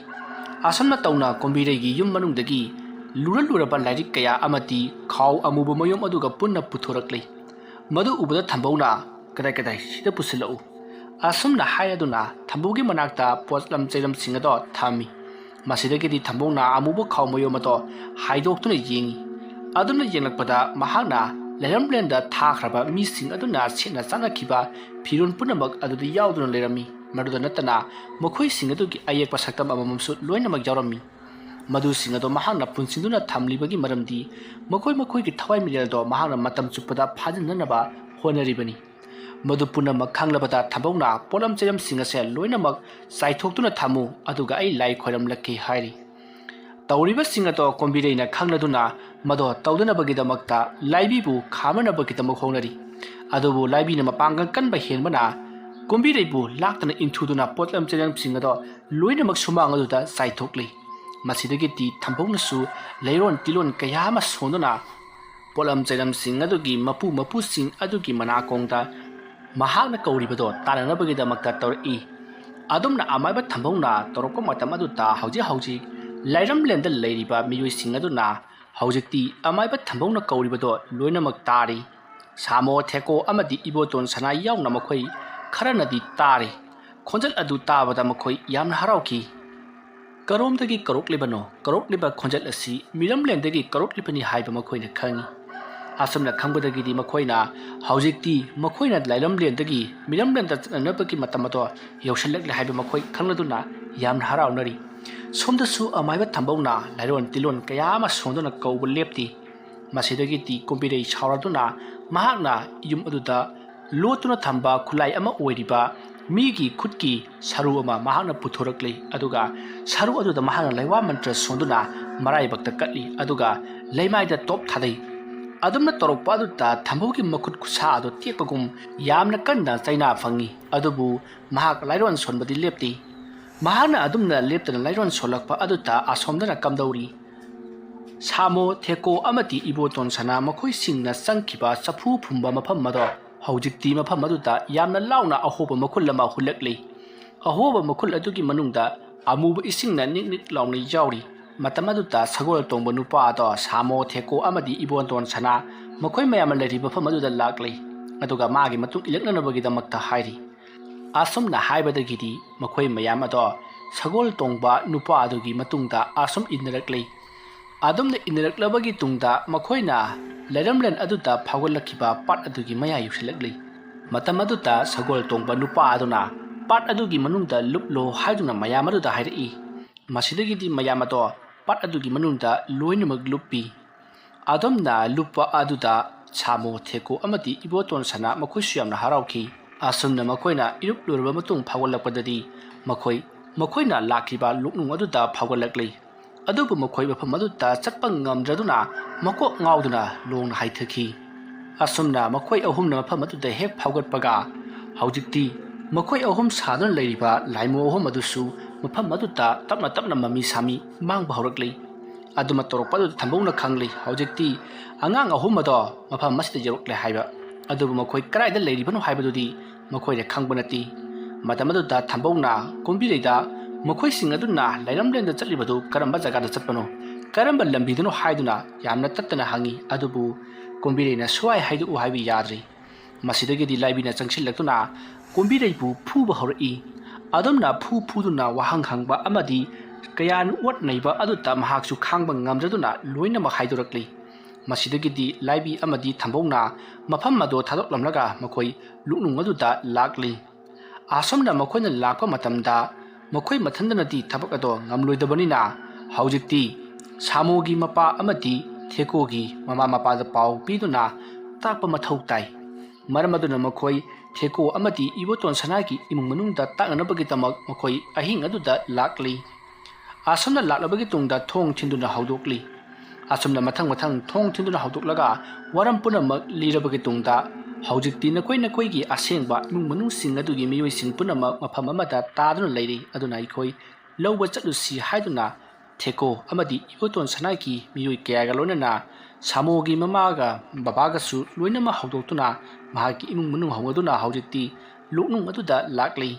ꯑꯁꯨꯝꯅ ꯇꯧꯅ ꯀꯣꯝꯕꯤꯔꯩꯒꯤ ꯌꯨꯝ ꯃꯅꯨꯡꯗꯒꯤ ꯂꯨꯔꯕ ꯂꯥꯏꯔꯤꯛ ꯀꯌꯥ ꯑꯃꯗꯤ ꯈꯥꯎ ꯑꯃꯨꯕ ꯃꯌꯣꯝ ꯑꯗꯨꯒ ꯄꯨꯟꯅ ꯄꯨꯊꯣꯔꯛꯂꯤ ꯃꯗꯨ ꯎꯕꯗ ꯊꯝꯕꯧꯅ ꯀꯗꯥꯏ ꯁꯤꯗ ꯄꯨꯁꯤꯜꯂꯛꯎ ꯑꯁꯨꯝꯅ ꯍꯥꯏꯔꯗꯨꯅ ꯊꯝꯕꯧꯒꯤ ꯃꯅꯥꯛꯇ ꯄꯣꯠꯂꯝ ꯆꯩꯔꯝꯁꯤꯡ ꯑꯗꯣ ꯊꯝꯃꯤ ꯃꯁꯤꯗꯒꯤꯗꯤ ꯊꯝꯕꯧꯅ ꯑꯃꯨꯕ ꯈꯥꯎ ꯃꯌꯣꯝ ꯑꯗꯣ ꯍꯥꯏꯗꯣꯛꯇꯨꯅ ꯌꯦꯡꯉꯤ ꯑꯗꯨꯅ ꯌꯦꯡꯂꯛꯄꯗ ꯃꯍꯥꯛꯅ ꯂꯩꯔꯝꯂꯦꯟꯗ ꯊꯥꯈ꯭ꯔꯕ ꯃꯤꯁꯤꯡ ꯑꯗꯨꯅ ꯁꯦꯠꯅ ꯆꯥꯅꯈꯤꯕ ꯐꯤꯔꯣꯜ ꯄꯨꯝꯅꯃꯛ ꯑꯗꯨꯗ ꯌꯥꯎꯗꯨꯅ ꯂꯩꯔꯝꯃꯤ ꯃꯗꯨꯗ ꯅꯠꯇꯅ ꯃꯈꯣꯏꯁꯤꯡ ꯑꯗꯨꯒꯤ ꯑꯌꯦꯛꯄ ꯁꯛꯇꯝ ꯑꯃꯃꯝꯁꯨ ꯂꯣꯏꯅꯃꯛ ꯌꯥꯎꯔꯝꯃꯤ ꯃꯗꯨꯁꯤꯡ ꯑꯗꯣ ꯃꯍꯥꯛꯅ ꯄꯨꯟꯁꯤꯟꯗꯨꯅ ꯊꯝꯂꯤꯕꯒꯤ ꯃꯔꯝꯗꯤ ꯃꯈꯣꯏꯒꯤ ꯊꯋꯥꯏ ꯃꯤꯔꯦꯜꯗꯣ ꯃꯍꯥꯛꯅ ꯃꯇꯝ ꯆꯨꯞꯄꯗ ꯐꯥꯖꯤꯟꯅꯅꯕ ꯍꯣꯠꯅꯔꯤꯕꯅꯤ ꯃꯗꯨ ꯄꯨꯝꯅꯃꯛ ꯈꯪꯂꯕꯗ ꯊꯝꯕꯧꯅ ꯄꯣꯠꯂꯝ ꯆꯩꯔꯝꯁꯤꯡ ꯑꯁꯦ ꯂꯣꯏꯅꯃꯛ ꯆꯥꯏꯊꯣꯛꯇꯨꯅ ꯊꯝꯃꯨ ꯑꯗꯨꯒ ꯑꯩ ꯂꯥꯏ ꯈꯣꯏꯔꯝꯂꯛꯀꯦ ꯍꯥꯏꯔꯤ ꯇꯧꯔꯤꯕꯁꯤꯡ ꯑꯗꯣ ꯀꯣꯝꯕꯤꯔꯩꯅ ꯈꯪꯂꯗꯨꯅ ꯃꯗꯣ ꯇꯧꯗꯅꯕꯒꯤꯗꯃꯛꯇ ꯂꯥꯏꯕꯤꯕꯨ ꯈꯥꯝꯅꯅꯕꯒꯤꯗꯃꯛ ꯍꯣꯠꯅꯔꯤ ꯑꯗꯨꯕꯨ ꯂꯥꯏꯕꯤꯅ ꯃꯄꯥꯡꯒꯜ ꯀꯟꯕ ꯍꯦꯟꯕꯅ ꯀꯣꯝꯕꯤꯔꯩꯕꯨ ꯂꯥꯛꯇꯅ ꯏꯟꯊꯨꯗꯨꯅ ꯄꯣꯠꯂꯝ ꯆꯩꯔꯝꯁꯤꯡ ꯑꯗꯣ ꯂꯣꯏꯅꯃꯛ ꯁꯨꯃꯥꯡ ꯑꯗꯨꯗ ꯆꯥꯏꯊꯣꯛꯂꯤ ꯃꯁꯤꯗꯒꯤꯗꯤ ꯊꯝꯕꯧꯅꯁꯨ ꯂꯩꯔꯣꯟ ꯇꯤꯂꯣꯟ ꯀꯌꯥ ꯑꯃ ꯁꯣꯟꯗꯨꯅ ꯄꯣꯠꯂꯝ ꯆꯩꯔꯝꯁꯤꯡ ꯑꯗꯨꯒꯤ ꯃꯄꯨꯁꯤꯡ ꯑꯗꯨꯒꯤ ꯃꯅꯥꯀꯣꯡꯗ ꯃꯍꯥꯛꯅ ꯀꯧꯔꯤꯕꯗꯣ ꯇꯥꯅꯅꯕꯒꯤꯗꯃꯛꯇ ꯇꯧꯔꯛꯏ ꯑꯗꯨꯝꯅ ꯑꯃꯥꯏꯕ ꯊꯝꯕꯧꯅ ꯇꯧꯔꯛꯄ ꯃꯇꯝ ꯑꯗꯨꯗ ꯍꯧꯖꯤꯛ ꯂꯩꯔꯝꯂꯦꯟꯗ ꯂꯩꯔꯤꯕ ꯃꯤꯑꯣꯏꯁꯤꯡ ꯑꯗꯨꯅ ꯍꯧꯖꯤꯛꯇꯤ ꯑꯃꯥꯏꯕ ꯊꯝꯕꯧꯅ ꯀꯧꯔꯤꯕꯗꯣ ꯂꯣꯏꯅꯃꯛ ꯇꯥꯔꯤ ꯁꯥꯃꯣ ꯊꯦꯀꯣ ꯑꯃꯗꯤ ꯏꯕꯣꯇꯣꯟ ꯁꯅꯥ ꯌꯥꯎꯅ ꯃꯈꯣꯏ ꯈꯔꯅꯗꯤ ꯇꯥꯔꯤ ꯈꯣꯟꯖꯦꯜ ꯑꯗꯨ ꯇꯥꯕꯗ ꯃꯈꯣꯏ ꯌꯥꯝꯅ ꯍꯔꯥꯎꯈꯤ ꯀꯔꯣꯝꯗꯒꯤ ꯀꯧꯔꯛꯂꯤꯕꯅꯣ ꯀꯧꯔꯛꯂꯤꯕ ꯈꯣꯟꯖꯦꯜ ꯑꯁꯤ ꯃꯤꯔꯝꯂꯦꯟꯗꯒꯤ ꯀꯧꯔꯛꯂꯤꯕꯅꯤ ꯍꯥꯏꯕ ꯃꯈꯣꯏꯅ ꯈꯪꯉꯤ ꯑꯁꯨꯝꯅ ꯈꯪꯕꯗꯒꯤꯗꯤ ꯃꯈꯣꯏꯅ ꯍꯧꯖꯤꯛꯇꯤ ꯃꯈꯣꯏꯅ ꯂꯩꯔꯝꯂꯦꯟꯗꯒꯤ ꯃꯤꯔꯝꯂꯦꯟꯗ ꯆꯠꯅꯅꯕꯒꯤ ꯃꯇꯝ ꯑꯗꯣ ꯌꯧꯁꯤꯜꯂꯛꯂꯦ ꯍꯥꯏꯕ ꯃꯈꯣꯏ ꯈꯪꯂꯗꯨꯅ ꯌꯥꯝꯅ ꯍꯔꯥꯎꯅꯔꯤ ꯁꯣꯝꯗꯁꯨ ꯑꯃꯥꯏꯕ ꯊꯝꯕꯧꯅ ꯂꯩꯔꯣꯟ ꯇꯤꯂꯣꯟ ꯀꯌా ꯑꯃ ꯁꯣꯟꯗꯨꯅ ꯀꯧꯕ ꯂꯦꯞꯇꯤ ꯃꯁꯤꯗꯒꯤꯗꯤ ꯀꯣꯝꯕꯤꯔꯩ ꯁꯥꯎꯔꯗꯨꯅ ꯃꯍꯥꯛꯅ ꯌꯨꯝ ꯑꯗꯨꯗ ꯂꯣꯠꯇꯨꯅ ꯊꯝꯕ ꯈꯨꯠꯂꯥꯏ ꯑꯃ ꯑꯣꯏꯔꯤꯕ ꯃꯤꯒꯤ ꯈꯨꯠꯀꯤ ꯁꯔꯨ ꯑꯃ ꯃꯍꯥꯛꯅ ꯄꯨꯊꯣꯔꯛꯂꯤ ꯑꯗꯨꯒ ꯁꯔꯨ ꯑꯗꯨꯗ ꯃꯍꯥꯛꯅ ꯂꯩꯋꯥ ꯃꯟꯇ꯭ꯔ ꯁꯣꯟꯗꯨꯅ ꯃꯔꯥꯏꯕꯛꯇ ꯀꯠꯂꯤ ꯑꯗꯨꯒ ꯂꯩꯃꯥꯏꯗ ꯇꯣꯞ ꯊꯥꯗꯩ ꯑꯗꯨꯝꯅ ꯇꯧꯔꯛꯄ ꯑꯗꯨꯗ ꯊꯝꯕꯧꯒꯤ ꯃꯈꯨꯠ ꯈꯨꯠꯁꯥ ꯑꯗꯨ ꯇꯦꯛꯄꯒꯨꯝ ꯌꯥꯝꯅ ꯀꯟꯅ ꯆꯩꯅꯥ ꯐꯪꯉꯤ ꯑꯗꯨꯕꯨ ꯃꯍꯥꯛ ꯂꯩꯔꯣꯟ ꯁꯣꯟꯕꯗꯤ ꯂꯦꯞꯇꯦ ꯃꯍꯥꯛꯅ ꯑꯗꯨꯝꯅ ꯂꯦꯞꯇꯅ ꯂꯩꯔꯣꯟ ꯁꯣꯜꯂꯛꯄ ꯑꯗꯨꯗ ꯑꯁꯣꯝꯗꯅ ꯀꯝꯗꯧꯔꯤ ꯁꯥꯃꯣ ꯊꯦꯀꯣ ꯑꯃꯗꯤ ꯏꯕꯣꯇꯣꯟ ꯁꯅꯥ ꯃꯈꯣꯏꯁꯤꯡꯅ ꯆꯪꯈꯤꯕ ꯆꯐꯨ ꯐꯨꯝꯕ ꯃꯐꯝ ꯑꯗꯣ ꯍꯧꯖꯤꯛꯇꯤ ꯃꯐꯝ ꯑꯗꯨꯗ ꯌꯥꯝꯅ ꯂꯥꯎꯅ ꯑꯍꯣꯕ ꯃꯈꯨꯜ ꯑꯃ ꯍꯨꯜꯂꯛꯂꯤ ꯑꯍꯣꯕ ꯃꯈꯨꯜ ꯑꯗꯨꯒꯤ ꯃꯅꯨꯡꯗ ꯑꯃꯨꯕ ꯏꯁꯤꯡꯅ ꯅꯤꯛ ꯅꯤꯛ ꯂꯥꯎꯅ ꯌꯥꯎꯔꯤ ꯃꯇꯝ ꯑꯗꯨꯗ ꯁꯒꯣꯜ ꯇꯣꯡꯕ ꯅꯨꯄꯥ ꯑꯗꯣ ꯁꯥꯃꯣ ꯊꯦꯀꯣ ꯑꯃꯗꯤ ꯏꯕꯣꯇꯣꯟ ꯁꯅꯥ ꯃꯈꯣꯏ ꯃꯌꯥꯝꯅ ꯂꯩꯔꯤꯕ ꯃꯐꯝ ꯑꯗꯨꯗ ꯂꯥꯛꯂꯤ ꯑꯗꯨꯒ ꯃꯥꯒꯤ ꯃꯇꯨꯡ ꯏꯜꯂꯛꯅꯅꯕꯒꯤꯗꯃꯛꯇ ꯍꯥꯏꯔꯤ ꯑꯁꯨꯝꯅ ꯍꯥꯏꯕꯗꯒꯤꯗꯤ ꯃꯈꯣꯏ ꯃꯌꯥꯝ ꯑꯗꯣ ꯁꯒꯣꯜ ꯇꯣꯡꯕ ꯅꯨꯄꯥ ꯑꯗꯨꯒꯤ ꯃꯇꯨꯡꯗ ꯑꯁꯨꯝ ꯏꯟꯅꯔꯛꯂꯤ ꯑꯗꯨꯝꯅ ꯏꯟꯅꯔꯛꯂꯕꯒꯤ ꯇꯨꯡꯗ ꯃꯈꯣꯏꯅ ꯂꯩꯔꯝꯂꯦꯟ ꯑꯗꯨꯗ ꯐꯥꯎꯒꯠꯂꯛꯈꯤꯕ ꯄꯥꯠ ꯑꯗꯨꯒꯤ ꯃꯌꯥ ꯌꯧꯁꯤꯜꯂꯛꯂꯤ ꯃꯇꯝ ꯑꯗꯨꯗ ꯁꯒꯣꯜ ꯇꯣꯡꯕ ꯅꯨꯄꯥ ꯑꯗꯨꯅ ꯄꯥꯠ ꯑꯗꯨꯒꯤ ꯃꯅꯨꯡꯗ ꯂꯨꯞꯂꯣ ꯍꯥꯏꯗꯨꯅ ꯃꯌꯥꯝ ꯑꯗꯨꯗ ꯍꯥꯏꯔꯛꯏ ꯃꯁꯤꯗꯒꯤꯗꯤ ꯃꯌꯥꯝ ꯑꯗꯣ ꯄꯥꯠ ꯑꯗꯨꯒꯤ ꯃꯅꯨꯡꯗ ꯂꯣꯏꯅꯃꯛ ꯂꯨꯞꯄꯤ ꯑꯗꯨꯝꯅ ꯂꯨꯞꯄ ꯑꯗꯨꯗ ꯁꯥꯃꯣ ꯊꯦꯀꯣ ꯑꯃꯗꯤ ꯏꯕꯣꯇꯣꯟ ꯁꯅꯥ ꯃꯈꯣꯏꯁꯨ ꯌꯥꯝꯅ ꯍꯔꯥꯎꯈꯤ ꯑꯁꯨꯝꯅ ꯃꯈꯣꯏꯅ ꯏꯔꯨꯞ ꯂꯣꯏꯔꯕ ꯃꯇꯨꯡ ꯐꯥꯎꯒꯠꯂꯛꯄꯗꯗꯤ ꯃꯈꯣꯏꯅ ꯂꯥꯛꯈꯤꯕ ꯂꯨꯛꯅꯨꯡ ꯑꯗꯨꯗ ꯐꯥꯎꯒꯠꯂꯛꯂꯤ ꯑꯗꯨꯕꯨ ꯃꯈꯣꯏ ꯃꯐꯝ ꯑꯗꯨꯗ ꯆꯠꯄ ꯉꯝꯗ꯭ꯔꯗꯨꯅ ꯃꯀꯣꯛ ꯉꯥꯎꯗꯨꯅ ꯂꯣꯡꯅ ꯍꯥꯏꯊꯈꯤ ꯑꯁꯨꯝꯅ ꯃꯈꯣꯏ ꯑꯍꯨꯝꯅ ꯃꯐꯝ ꯑꯗꯨꯗ ꯍꯦꯛ ꯐꯥꯎꯒꯠꯄꯒ ꯍꯧꯖꯤꯛꯇꯤ ꯃꯈꯣꯏ ꯑꯍꯨꯝ ꯁꯥꯗꯨꯅ ꯂꯩꯔꯤꯕ ꯂꯥꯏꯃꯣ ꯑꯍꯨꯝ ꯑꯗꯨꯁꯨ ꯃꯐꯝ ꯑꯗꯨꯗ ꯇꯞꯅ ꯃꯃꯤ ꯁꯥꯃꯤ ꯃꯥꯡꯕ ꯍꯧꯔꯛꯂꯤ ꯑꯗꯨꯃ ꯇꯧꯔꯛꯄ ꯑꯗꯨꯗ ꯊꯝꯕꯧꯅ ꯈꯪꯂꯤ ꯍꯧꯖꯤꯛꯇꯤ ꯑꯉꯥꯡ ꯑꯍꯨꯝ ꯑꯗꯣ ꯃꯐꯝ ꯑꯁꯤꯗ ꯌꯧꯔꯛꯂꯦ ꯍꯥꯏꯕ ꯑꯗꯨꯕꯨ ꯃꯈꯣꯏ ꯀꯗꯥꯏꯗ ꯂꯩꯔꯤꯕꯅꯣ ꯍꯥꯏꯕꯗꯨꯗꯤ ꯃꯈꯣꯏꯅ ꯈꯪꯕ ꯅꯠꯇꯦ ꯃꯇꯝ ꯑꯗꯨꯗ ꯊꯝꯕꯧꯅ ꯀꯣꯝꯕꯤꯔꯩꯗ ꯃꯈꯣꯏꯁꯤꯡ ꯑꯗꯨꯅ ꯂꯩꯔꯝꯂꯦꯟꯗ ꯆꯠꯂꯤꯕꯗꯨ ꯀꯔꯝꯕ ꯖꯒꯥꯗ ꯆꯠꯄꯅꯣ ꯀꯔꯝꯕ ꯂꯝꯕꯤꯗꯅꯣ ꯍꯥꯏꯗꯨꯅ ꯌꯥꯝꯅ ꯇꯠꯇꯅ ꯍꯪꯉꯤ ꯑꯗꯨꯕꯨ ꯀꯣꯝꯕꯤꯔꯩꯅ ꯁ꯭ꯋꯥꯏ ꯍꯥꯏꯗꯣꯛꯎ ꯍꯥꯏꯕ ꯌꯥꯗ꯭ꯔꯤ ꯃꯁꯤꯗꯒꯤꯗꯤ ꯂꯥꯏꯕꯤꯅ ꯆꯪꯁꯤꯜꯂꯛꯇꯨꯅ ꯀꯣꯝꯕꯤꯔꯩꯕꯨ ꯐꯨꯕ ꯍꯧꯔꯛꯏ ꯑꯗꯨꯝꯅ ꯐꯨꯗꯨꯅ ꯋꯥꯍꯪ ꯍꯪꯕ ꯑꯃꯗꯤ ꯀꯌꯥꯅ ꯑꯣꯠ ꯅꯩꯕ ꯑꯗꯨꯗ ꯃꯍꯥꯛꯁꯨ ꯈꯥꯡꯕ ꯉꯝꯗ꯭ꯔꯗꯨꯅ ꯂꯣꯏꯅꯃꯛ ꯍꯥꯏꯗꯣꯔꯛꯂꯤ ꯃꯁꯤꯗꯒꯤꯗꯤ ꯂꯥꯏꯕꯤ ꯑꯃꯗꯤ ꯊꯝꯕꯧꯅ ꯃꯐꯝ ꯑꯗꯨ ꯊꯥꯗꯣꯛꯂꯝꯂꯒ ꯃꯈꯣꯏ ꯂꯨꯛꯅꯨꯡ ꯑꯗꯨꯗ ꯂꯥꯛꯂꯤ ꯑꯁꯨꯝꯅ ꯃꯈꯣꯏꯅ ꯂꯥꯛꯄ ꯃꯇꯝꯗ ꯃꯈꯣꯏ ꯃꯊꯟꯇꯅꯗꯤ ꯊꯕꯛ ꯑꯗꯣ ꯉꯝꯂꯣꯏꯗꯕꯅꯤꯅ ꯍꯧꯖꯤꯛꯇꯤ ꯁꯥꯃꯣꯒꯤ ꯃꯄꯥ ꯑꯃꯗꯤ ꯊꯦꯀꯣꯒꯤ ꯃꯃꯥ ꯃꯄꯥꯗ ꯄꯥꯎ ꯄꯤꯗꯨꯅ ꯇꯥꯛꯄ ꯃꯊꯧ ꯇꯥꯏ ꯃꯔꯝ ꯑꯗꯨꯅ ꯃꯈꯣꯏ ꯊꯦꯀꯣ ꯑꯃꯗꯤ ꯏꯕꯣꯇꯣꯟ ꯁꯅꯥꯒꯤ ꯏꯃꯨꯡ ꯃꯅꯨꯡꯗ ꯇꯥꯛꯅꯅꯕꯒꯤꯗꯃꯛ ꯃꯈꯣꯏ ꯑꯍꯤꯡ ꯑꯗꯨꯗ ꯂꯥꯛꯂꯤ꯫ ꯑꯁꯨꯝꯅ ꯂꯥꯛꯂꯕꯒꯤ ꯇꯨꯡꯗ ꯊꯣꯡ ꯊꯤꯟꯗꯨꯅ ꯍꯧꯗꯣꯛꯂꯤ꯫ ꯑꯁꯨꯝꯅ ꯃꯊꯪ ꯊꯣꯡ ꯊꯤꯟꯗꯨꯅ ꯍꯧꯗꯣꯛꯂꯒ ꯋꯥꯔꯝ ꯄꯨꯝꯅꯃꯛ ꯂꯤꯔꯕꯒꯤ ꯇꯨꯡꯗ ꯍꯧꯖꯤꯛꯇꯤ ꯅꯈꯣꯏꯒꯤ ꯑꯁꯦꯡꯕ ꯏꯃꯨꯡ ꯃꯅꯨꯡꯁꯤꯡ ꯑꯗꯨꯒꯤ ꯃꯤꯑꯣꯏꯁꯤꯡ ꯄꯨꯝꯅꯃꯛ ꯃꯐꯝ ꯑꯃꯗ ꯇꯥꯗꯨꯅ ꯂꯩꯔꯤ, ꯑꯗꯨꯅ ꯑꯩꯈꯣꯏ ꯂꯧꯕ ꯆꯠꯂꯨꯁꯤ ꯍꯥꯏꯗꯨꯅ ꯊꯦꯀꯣ ꯑꯃꯗꯤ ꯏꯕꯣꯇꯣꯟ ꯁꯅꯥꯒꯤ ꯃꯤꯑꯣꯏ ꯀꯌꯥꯒ ꯂꯣꯏꯅꯅ ꯁꯥꯃꯣꯒꯤ ꯃꯃꯥꯒ ꯕꯕꯥꯒꯁꯨ ꯂꯣꯏꯅꯃꯛ ꯍꯧꯗꯣꯛꯇꯨꯅ ꯃꯍꯥꯛꯀꯤ ꯏꯃꯨꯡ ꯃꯅꯨꯡ ꯍꯧꯅꯗꯨꯅ ꯍꯧꯖꯤꯛꯇꯤ ꯂꯣꯛꯅꯨꯡ ꯑꯗꯨꯗ ꯂꯥꯛꯂꯤ꯫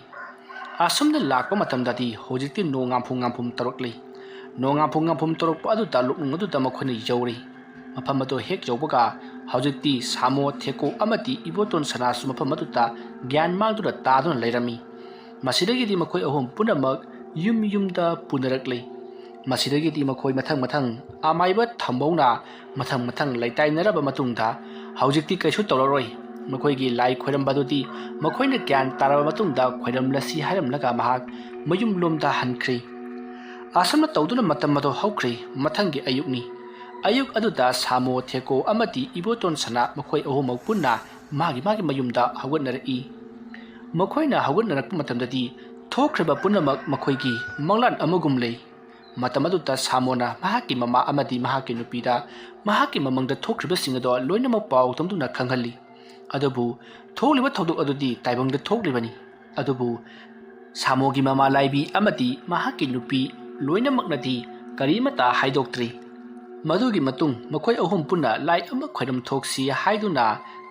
ꯑꯁꯨꯝꯅ ꯂꯥꯛꯄ ꯃꯇꯝꯗꯗꯤ ꯍꯧꯖꯤꯛꯇꯤ ꯅꯣꯡ ꯉꯥꯝꯐꯨ ꯇꯧꯔꯛꯂꯤ꯫ ꯅꯣꯡ ꯉꯥꯝꯐꯨ ꯇꯧꯔꯛꯄ ꯑꯗꯨꯗ ꯂꯣꯛꯅꯨꯡ ꯑꯗꯨꯗ ꯃꯈꯣꯏꯅ ꯌꯧꯔꯤ꯫ ꯃꯐꯝ ꯑꯗꯨ ꯍꯦꯛ ꯌꯧꯕꯒ ꯍꯧꯖꯤꯛꯇꯤ ꯁꯥꯃꯣ, ꯊꯦꯀꯣ ꯑꯃꯗꯤ ꯏꯕꯣꯇꯣꯟ ꯁꯅꯥꯁꯨ ꯃꯐꯝ ꯑꯗꯨꯗ ꯒ꯭ꯌꯥꯟ ꯃꯥꯡꯗꯨꯅ ꯇꯥꯗꯨꯅ ꯂꯩꯔꯝꯃꯤ꯫ ꯃꯁꯤꯗꯒꯤꯗꯤ ꯃꯈꯣꯏ ꯑꯍꯨꯝ ꯄꯨꯝꯅꯃꯛ ꯌꯨꯝꯗ ꯄꯨꯅꯔꯛꯂꯤ꯫ ꯃꯁꯤꯗꯒꯤꯗꯤ ꯃꯈꯣꯏ ꯃꯊꯪ ꯑꯃꯥꯏꯕ ꯊꯝꯕꯧꯅ ꯃꯊꯪ ꯂꯩꯇꯥꯏꯅꯔꯕ ꯃꯇꯨꯡꯗ ꯍꯧꯖꯤꯛꯇꯤ ꯀꯩꯁꯨ ꯇꯧꯔꯔꯣꯏ, ꯃꯈꯣꯏꯒꯤ ꯂꯥꯏ ꯈꯣꯏꯔꯝꯕꯗꯨꯗꯤ ꯃꯈꯣꯏꯅ ꯒ꯭ꯌꯥꯟ ꯇꯥꯔꯕ ꯃꯇꯨꯡꯗ ꯈꯣꯏꯔꯝꯂꯁꯤ ꯍꯥꯏꯔꯝꯂꯒ ꯃꯍꯥꯛ ꯃꯌꯨꯝꯂꯣꯝꯗ ꯍꯟꯈ꯭ꯔꯤ꯫ ꯑꯁꯨꯝꯅ ꯇꯧꯗꯨꯅ ꯃꯇꯝ ꯑꯗꯨ ꯍꯧꯈ꯭ꯔꯤ꯫ ꯃꯊꯪꯒꯤ ꯑꯌꯨꯛꯅꯤ꯫ ꯑꯌꯨꯛ ꯑꯗꯨꯗ ꯁꯥꯃꯣ, ꯊꯦꯀꯣ ꯑꯃꯗꯤ ꯏꯕꯣꯇꯣꯟ ꯁꯅꯥ ꯃꯈꯣꯏ ꯑꯍꯨꯝꯃꯛ ꯄꯨꯟꯅ ꯃꯥꯒꯤ ꯃꯌꯨꯝꯗ ꯍꯧꯒꯠꯅꯔꯛꯏ꯫ ꯃꯈꯣꯏꯅ ꯍꯧꯒꯠꯅꯔꯛꯄ ꯃꯇꯝꯗꯗꯤ ꯊꯣꯛꯈ꯭ꯔꯤꯕ ꯄꯨꯝꯅꯃꯛ ꯃꯈꯣꯏꯒꯤ ꯃꯪꯂꯥꯟ ꯑꯃꯒꯨꯝ ꯂꯩ꯫ ꯃꯇꯝ ꯑꯗꯨꯗ ꯁꯥꯃꯣꯅ ꯃꯍꯥꯛꯀꯤ ꯃꯃꯥ ꯑꯃꯗꯤ ꯃꯍꯥꯛꯀꯤ ꯅꯨꯄꯤꯗ ꯃꯍꯥꯛꯀꯤ ꯃꯃꯪꯗ ꯊꯣꯛꯈ꯭ꯔꯤꯕꯁꯤꯡ ꯑꯗꯨ ꯂꯣꯏꯅꯃꯛ ꯄꯥꯎ ꯇꯝꯗꯨꯅ ꯈꯪꯍꯜꯂꯤ꯫ ꯑꯗꯨꯕꯨ ꯊꯣꯛꯂꯤꯕ ꯊꯧꯗꯣꯛ ꯑꯗꯨꯗꯤ ꯇꯥꯏꯕꯪꯗ ꯊꯣꯛꯂꯤꯕꯅꯤ꯫ ꯑꯗꯨꯕꯨ ꯁꯥꯃꯣꯒꯤ ꯃꯃꯥ ꯂꯥꯏꯕꯤ ꯑꯃꯗꯤ ꯃꯍꯥꯛꯀꯤ ꯅꯨꯄꯤ ꯂꯣꯏꯅꯃꯛꯅꯗꯤ ꯀꯔꯤꯃꯠꯇ ꯍꯥꯏꯗꯣꯛꯇ꯭ꯔꯤ꯫ ꯃꯗꯨꯒꯤ ꯃꯇꯨꯡ ꯃꯈꯣꯏ ꯑꯍꯨꯝ ꯄꯨꯟꯅ ꯂꯥꯏ ꯑꯃ ꯈꯣꯏꯔꯝ ꯊꯣꯛꯁꯤ ꯍꯥꯏꯗꯨꯅ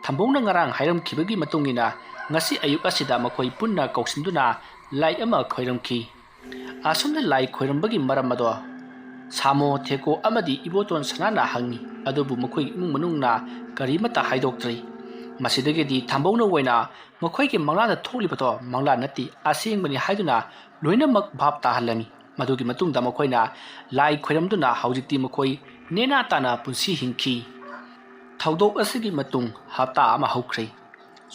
ꯊꯝꯕꯧꯅ ꯉꯔꯥꯡ ꯍꯥꯏꯔꯝꯈꯤꯕꯒꯤ ꯃꯇꯨꯡꯏꯟꯅ ꯉꯁꯤ ꯑꯌꯨꯛ ꯑꯁꯤꯗ ꯃꯈꯣꯏ ꯄꯨꯟꯅ ꯀꯧꯁꯤꯟꯗꯨꯅ ꯂꯥꯏ ꯑꯃ ꯈꯣꯏꯔꯝꯈꯤ꯫ ꯑꯁꯨꯝꯅ ꯂꯥꯏ ꯈꯣꯏꯔꯝꯕꯒꯤ ꯃꯔꯝ ꯑꯗꯣ ꯁꯥꯃꯣ, ꯊꯦꯀꯣ ꯑꯃꯗꯤ ꯏꯕꯣꯇꯣꯟ ꯁꯅꯥꯅ ꯍꯪꯉꯤ, ꯑꯗꯨꯕꯨ ꯃꯈꯣꯏꯒꯤ ꯏꯃꯨꯡ ꯃꯅꯨꯡꯅ ꯀꯔꯤꯃꯠꯇ ꯍꯥꯏꯗꯣꯛꯇ꯭ꯔꯤ꯫ ꯃꯁꯤꯗꯒꯤꯗꯤ ꯊꯝꯕꯧꯅ ꯑꯣꯏꯅ ꯃꯈꯣꯏꯒꯤ ꯃꯪꯂꯥꯟꯗ ꯊꯣꯛꯂꯤꯕꯗꯣ ꯃꯪꯂꯥꯟ ꯅꯠꯇꯦ, ꯑꯁꯦꯡꯕꯅꯤ ꯍꯥꯏꯗꯨꯅ ꯂꯣꯏꯅꯃꯛ ꯚꯥꯞ ꯇꯥꯍꯜꯂꯝꯃꯤ꯫ ꯃꯗꯨꯒꯤ ꯃꯇꯨꯡꯗ ꯃꯈꯣꯏꯅ ꯂꯥꯏ ꯈꯣꯏꯔꯝꯗꯨꯅ ꯍꯧꯖꯤꯛꯇꯤ ꯃꯈꯣꯏ ꯅꯦꯅꯥ ꯇꯥꯅ ꯄꯨꯟꯁꯤ ꯍꯤꯡꯈꯤ꯫ ꯊꯧꯗꯣꯛ ꯑꯁꯤꯒꯤ ꯃꯇꯨꯡ ꯍꯞꯇꯥ ꯑꯃ ꯍꯧꯈ꯭ꯔꯦ꯫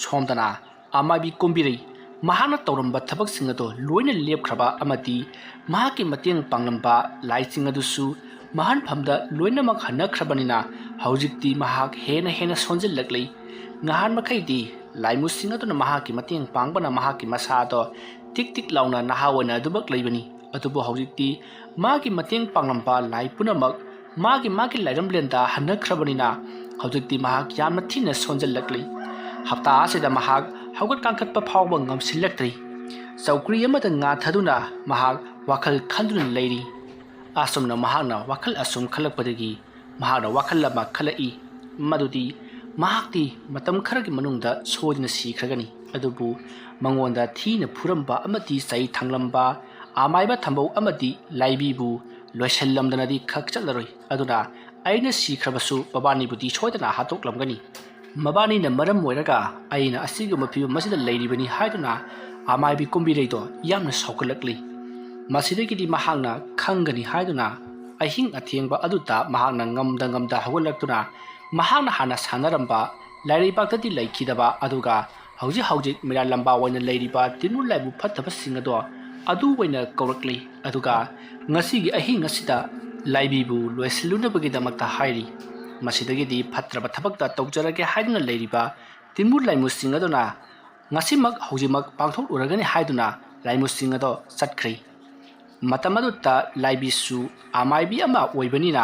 ꯁꯣꯝꯗꯅ ꯑꯃꯥꯏꯕꯤ ꯀꯣꯝꯕꯤꯔꯩ ꯃꯍꯥꯛꯅ ꯇꯧꯔꯝꯕ ꯊꯕꯛꯁꯤꯡ ꯑꯗꯨ ꯂꯣꯏꯅ ꯂꯦꯞꯈ꯭ꯔꯕ ꯑꯃꯗꯤ ꯃꯍꯥꯛꯀꯤ ꯃꯇꯦꯡ ꯄꯥꯡꯂꯝꯕ ꯂꯥꯏꯁꯤꯡ ꯑꯗꯨꯁꯨ ꯃꯍꯟꯐꯝꯗ ꯂꯣꯏꯅꯃꯛ ꯍꯟꯅꯈ꯭ꯔꯕꯅꯤꯅ ꯍꯧꯖꯤꯛꯇꯤ ꯃꯍꯥꯛ ꯍꯦꯟꯅ ꯁꯣꯟꯖꯤꯜꯂꯛꯂꯤ꯫ ꯉꯍꯥꯟ ꯃꯈꯩꯗꯤ ꯂꯥꯏꯃꯨꯁꯤꯡ ꯑꯗꯨꯅ ꯃꯍꯥꯛꯀꯤ ꯃꯇꯦꯡ ꯄꯥꯡꯕꯅ ꯃꯍꯥꯛꯀꯤ ꯃꯁꯥꯗꯣ ꯇꯤꯛ ꯂꯥꯎꯅ ꯅꯍꯥ ꯑꯣꯏꯅ ꯑꯗꯨꯃꯛ ꯂꯩꯕꯅꯤ꯫ ꯑꯗꯨꯕꯨ ꯍꯧꯖꯤꯛꯇꯤ ꯃꯥꯒꯤ ꯃꯇꯦꯡ ꯄꯥꯡꯂꯝꯕ ꯂꯥꯏ ꯄꯨꯝꯅꯃꯛ ꯃꯥꯒꯤ ꯂꯥꯏꯔꯦꯝꯂꯦꯟꯗ ꯍꯟꯅꯈ꯭ꯔꯕꯅꯤꯅ ꯍꯧꯖꯤꯛꯇꯤ ꯃꯍꯥꯛ ꯌꯥꯝꯅ ꯊꯤꯅ ꯁꯣꯟꯖꯤꯜꯂꯛꯂꯤ꯫ ꯍꯞꯇꯥ ꯑꯁꯤꯗ ꯃꯍꯥꯛ ꯍꯧꯒꯠ ꯀꯥꯡꯈꯠꯄ ꯐꯥꯎꯕ ꯉꯝꯁꯤꯜꯂꯛꯇ꯭ꯔꯤ꯫ ꯆꯧꯀ꯭ꯔꯤ ꯑꯃꯗ ꯉꯥꯊꯗꯨꯅ ꯃꯍꯥꯛ ꯋꯥꯈꯜ ꯈꯟꯗꯨꯅ ꯂꯩꯔꯤ꯫ ꯑꯁꯨꯝꯅ ꯃꯍꯥꯛꯅ ꯋꯥꯈꯜ ꯑꯁꯨꯝ ꯈꯜꯂꯛꯄꯗꯒꯤ ꯃꯍꯥꯛꯅ ꯋꯥꯈꯜ ꯑꯃ ꯈꯜꯂꯛꯏ, ꯃꯗꯨꯗꯤ ꯃꯍꯥꯛꯇꯤ ꯃꯇꯝ ꯈꯔꯒꯤ ꯃꯅꯨꯡꯗ ꯁꯣꯏꯗꯅ ꯁꯤꯈ꯭ꯔꯒꯅꯤ꯫ ꯑꯗꯨꯕꯨ ꯃꯉꯣꯟꯗ ꯊꯤꯅ ꯐꯨꯔꯝꯕ ꯑꯃꯗꯤ ꯆꯩ ꯊꯥꯡꯂꯝꯕ ꯑꯃꯥꯏꯕ ꯊꯝꯕꯧ ꯑꯃꯗꯤ ꯂꯥꯏꯕꯤꯕꯨ ꯂꯣꯏꯁꯤꯜꯂꯝꯗꯅꯗꯤ ꯈꯛ ꯆꯠꯂꯔꯣই꯫ ꯑꯗꯨꯅ ꯑꯩꯅ ꯁꯤꯈ꯭ꯔꯕꯁꯨ ꯃꯕꯥꯅꯤꯕꯨꯗꯤ ꯁꯣꯏꯗꯅ ꯍꯥꯠꯇꯣꯛꯂꯝꯒꯅꯤ꯫ ꯃꯕꯥꯅꯤꯅ ꯃꯔꯝ ꯑꯣꯏꯔꯒ ꯑꯩꯅ ꯑꯁꯤꯒꯨꯝꯕ ꯐꯤꯕꯝ ꯑꯁꯤꯗ ꯂꯩꯔꯤꯕꯅꯤ ꯍꯥꯏꯗꯨꯅ ꯑꯃꯥꯏꯕꯤ ꯀꯣꯝꯕꯤꯔꯩꯗꯣ ꯌꯥꯝꯅ ꯁꯥꯎꯒꯠꯂꯛꯂꯤ꯫ ꯃꯁꯤꯗꯒꯤꯗꯤ ꯃꯍꯥꯛꯅ ꯈꯪꯒꯅꯤ ꯍꯥꯏꯗꯨꯅ ꯑꯍꯤꯡ ꯑꯊꯦꯡꯕ ꯑꯗꯨꯗ ꯃꯍꯥꯛꯅ ꯉꯝꯗ ꯍꯧꯒꯠꯂꯛꯇꯨꯅ ꯃꯍꯥꯛꯅ ꯍꯥꯟꯅ ꯁꯥꯟꯅꯔꯝꯕ ꯂꯥꯏꯔꯩꯕꯥꯛꯇꯗꯤ ꯂꯩꯈꯤꯗꯕ ꯑꯗꯨꯒ ꯍꯧꯖꯤꯛ ꯃꯤꯔꯥꯜ ꯂꯝꯕꯥ ꯑꯣꯏꯅ ꯂꯩꯔꯤꯕ ꯇꯤꯟꯃꯨ ꯂꯥꯏꯕꯨ ꯐꯠꯇꯕꯁꯤꯡ ꯑꯗꯣ ꯑꯗꯨ ꯑꯣꯏꯅ ꯀꯧꯔꯛꯂꯤ꯫ ꯑꯗꯨꯒ ꯉꯁꯤꯒꯤ ꯑꯍꯤꯡ ꯑꯁꯤꯗ ꯂꯥꯏꯕꯤꯕꯨ ꯂꯣꯏꯁꯤꯜꯂꯨꯅꯕꯒꯤꯗꯃꯛꯇ ꯍꯥꯏꯔꯤ꯫ ꯃꯁꯤꯗꯒꯤꯗꯤ ꯐꯠꯇ꯭ꯔꯕ ꯊꯕꯛꯇ ꯇꯧꯖꯔꯒꯦ ꯍꯥꯏꯗꯨꯅ ꯂꯩꯔꯤꯕ ꯇꯤꯟꯃꯨ ꯂꯥꯏꯃꯨꯁꯤꯡ ꯑꯗꯨꯅ ꯍꯧꯖꯤꯛꯃꯛ ꯄꯥꯡꯊꯣꯛꯂꯨꯔꯒꯅꯤ ꯍꯥꯏꯗꯨꯅ ꯂꯥꯏꯃꯨꯁꯤꯡ ꯑꯗꯣ ꯆꯠꯈ꯭ꯔꯤ꯫ ꯃꯇꯝ ꯑꯗꯨꯗ ꯂꯥꯏꯕꯤꯁꯨ ꯑꯃꯥꯏꯕꯤ ꯑꯃ ꯑꯣꯏꯕꯅꯤꯅ